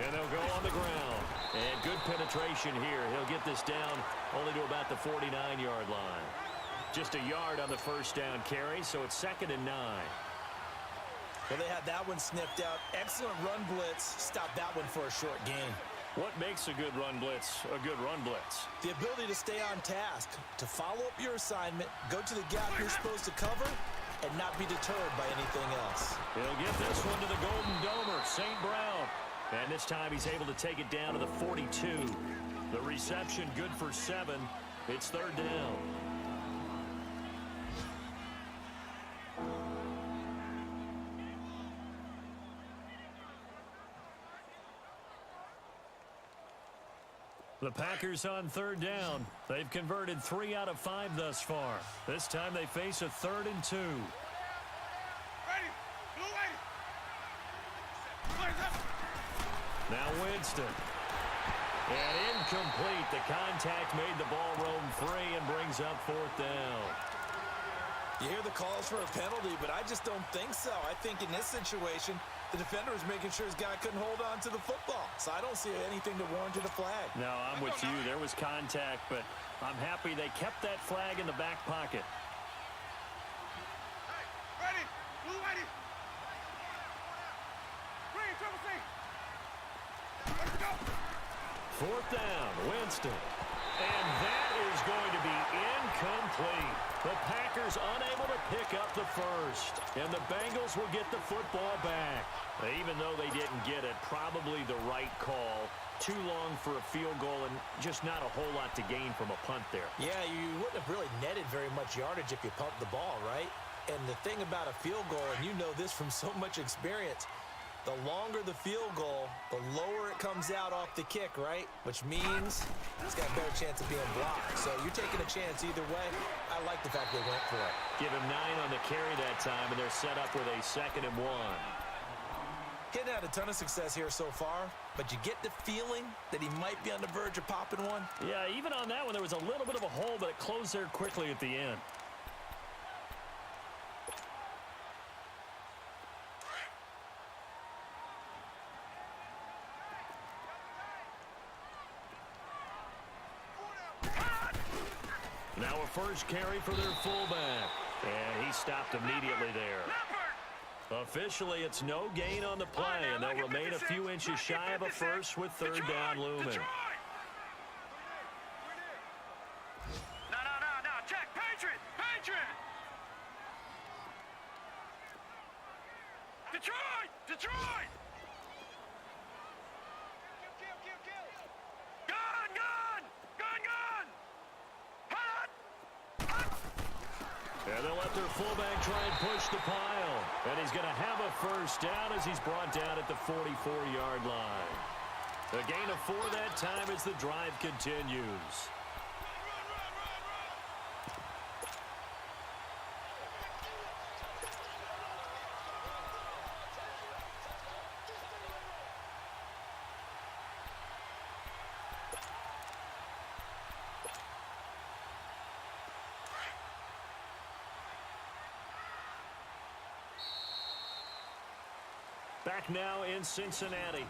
And they'll go on the ground. And good penetration here. He'll get this down only to about the 49-yard line. Just a yard on the first down carry, so it's 2nd and 9. Well, they had that one sniffed out. Excellent run blitz. Stopped that one for a short gain. What makes a good run blitz a good run blitz? The ability to stay on task, to follow up your assignment, go to the gap you're supposed to cover, and not be deterred by anything else. He'll get this one to the Golden Domer, St. Brown. And this time he's able to take it down to the 42. The reception good for 7. It's 3rd down. The Packers on 3rd down. They've converted 3 out of 5 thus far. This time they face a 3rd and 2. Now Winston. And incomplete. The contact made the ball roam free and brings up 4th down. You hear the calls for a penalty, but I just don't think so. I think in this situation, the defender was making sure his guy couldn't hold on to the football. So I don't see anything to warrant a flag. No, I'm with you. There was contact, but I'm happy they kept that flag in the back pocket. Hey, ready, blue ready. Green, triple C. Let's go. 4th down, Winston. And that is going to be incomplete. The Packers unable to pick up the first. And the Bengals will get the football back. Even though they didn't get it, probably the right call. Too long for a field goal and just not a whole lot to gain from a punt there. Yeah, you wouldn't have really netted very much yardage if you pumped the ball, right? And the thing about a field goal, and you know this from so much experience, the longer the field goal, the lower it comes out off the kick, right? Which means it's got a better chance of being blocked. So you're taking a chance either way. I like the fact they went for it. Give him 9 on the carry that time, and they're set up with a 2nd and 1. He hadn't had a ton of success here so far, but you get the feeling that he might be on the verge of popping one. Yeah, even on that one, there was a little bit of a hole, but it closed there quickly at the end. Now a first carry for their fullback. And he stopped immediately there. Officially, it's no gain on the play, and they'll remain a few inches shy of a first with 3rd down looming. No, check, Patriot. Detroit. And they'll let their fullback try and push the pile. And he's going to have a first down as he's brought down at the 44-yard line. A gain of 4 that time as the drive continues. Back now in Cincinnati.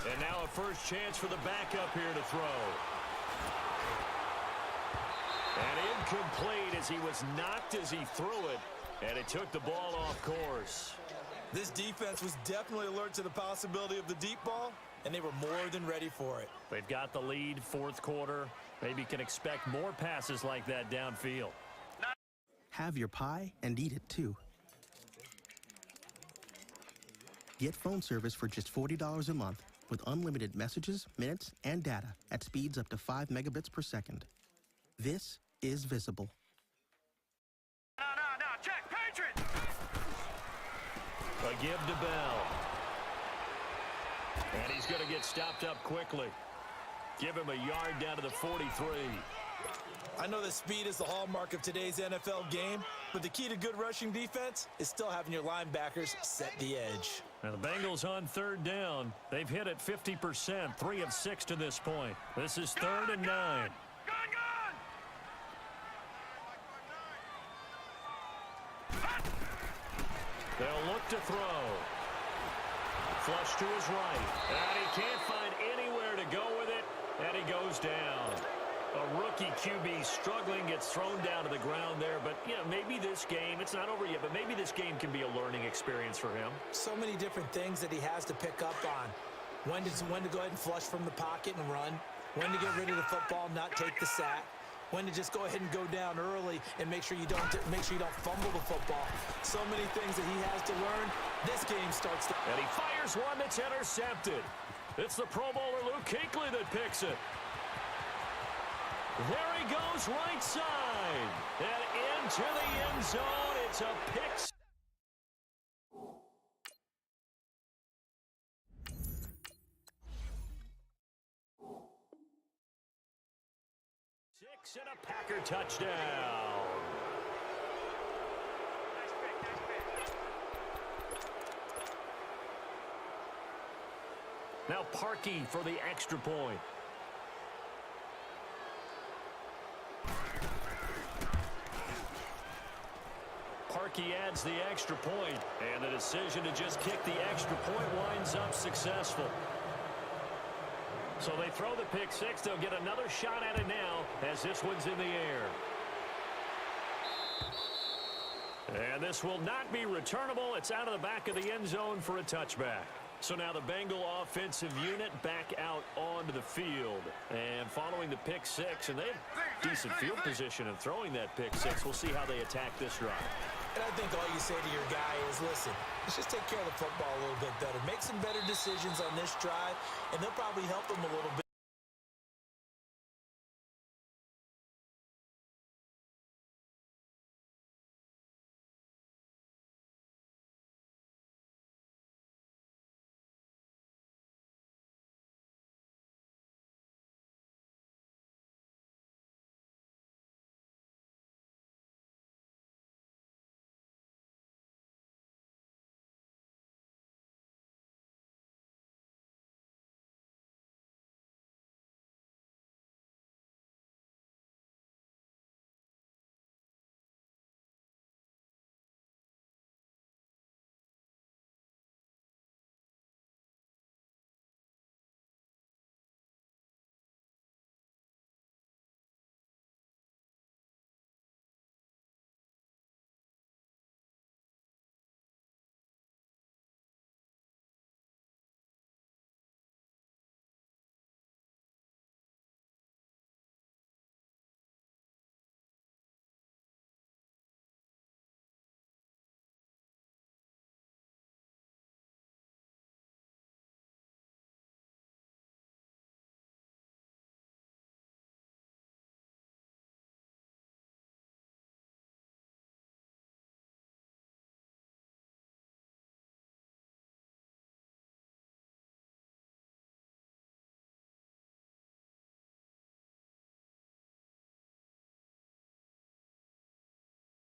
And now a first chance for the backup here to throw. And incomplete as he was knocked as he threw it, and it took the ball off course. This defense was definitely alert to the possibility of the deep ball, and they were more than ready for it. They've got the lead, 4th quarter. Maybe can expect more passes like that downfield. Have your pie and eat it too. Get phone service for just $40 a month with unlimited messages, minutes, and data at speeds up to 5 megabits per second. This is Visible. No, check, Patriot. A give to Bell. And he's going to get stopped up quickly. Give him a yard down to the 43. I know that speed is the hallmark of today's NFL game, but the key to good rushing defense is still having your linebackers set the edge. Now the Bengals on third down. They've hit it 50%, 3 of 6 to this point. This is 3rd and 9. Gone! They'll look to throw. Flush to his right. And he can't find anywhere to go with it, and he goes down. A rookie QB struggling, gets thrown down to the ground there. But, you know, maybe this game, it's not over yet, but maybe this game can be a learning experience for him. So many different things that he has to pick up on. When to go ahead and flush from the pocket and run. When to get rid of the football, not take the sack. When to just go ahead and go down early and make sure you don't fumble the football. So many things that he has to learn. This game starts to... And he fires one that's intercepted. It's the Pro Bowler Luke Kuechly that picks it. There he goes, right side. And into the end zone. It's a pick. Six and a Packer touchdown. Now Parkey for the extra point. Parkey adds the extra point, and the decision to just kick the extra point winds up successful. So they throw the pick six. They'll get another shot at it now as this one's in the air. And this will not be returnable. It's out of the back of the end zone for a touchback. So now the Bengal offensive unit back out onto the field. And following the pick six, and they have decent field position in throwing that pick six. We'll see how they attack this drive. And I think all you say to your guy is, listen, let's just take care of the football a little bit better. Make some better decisions on this drive, and they'll probably help him a little bit.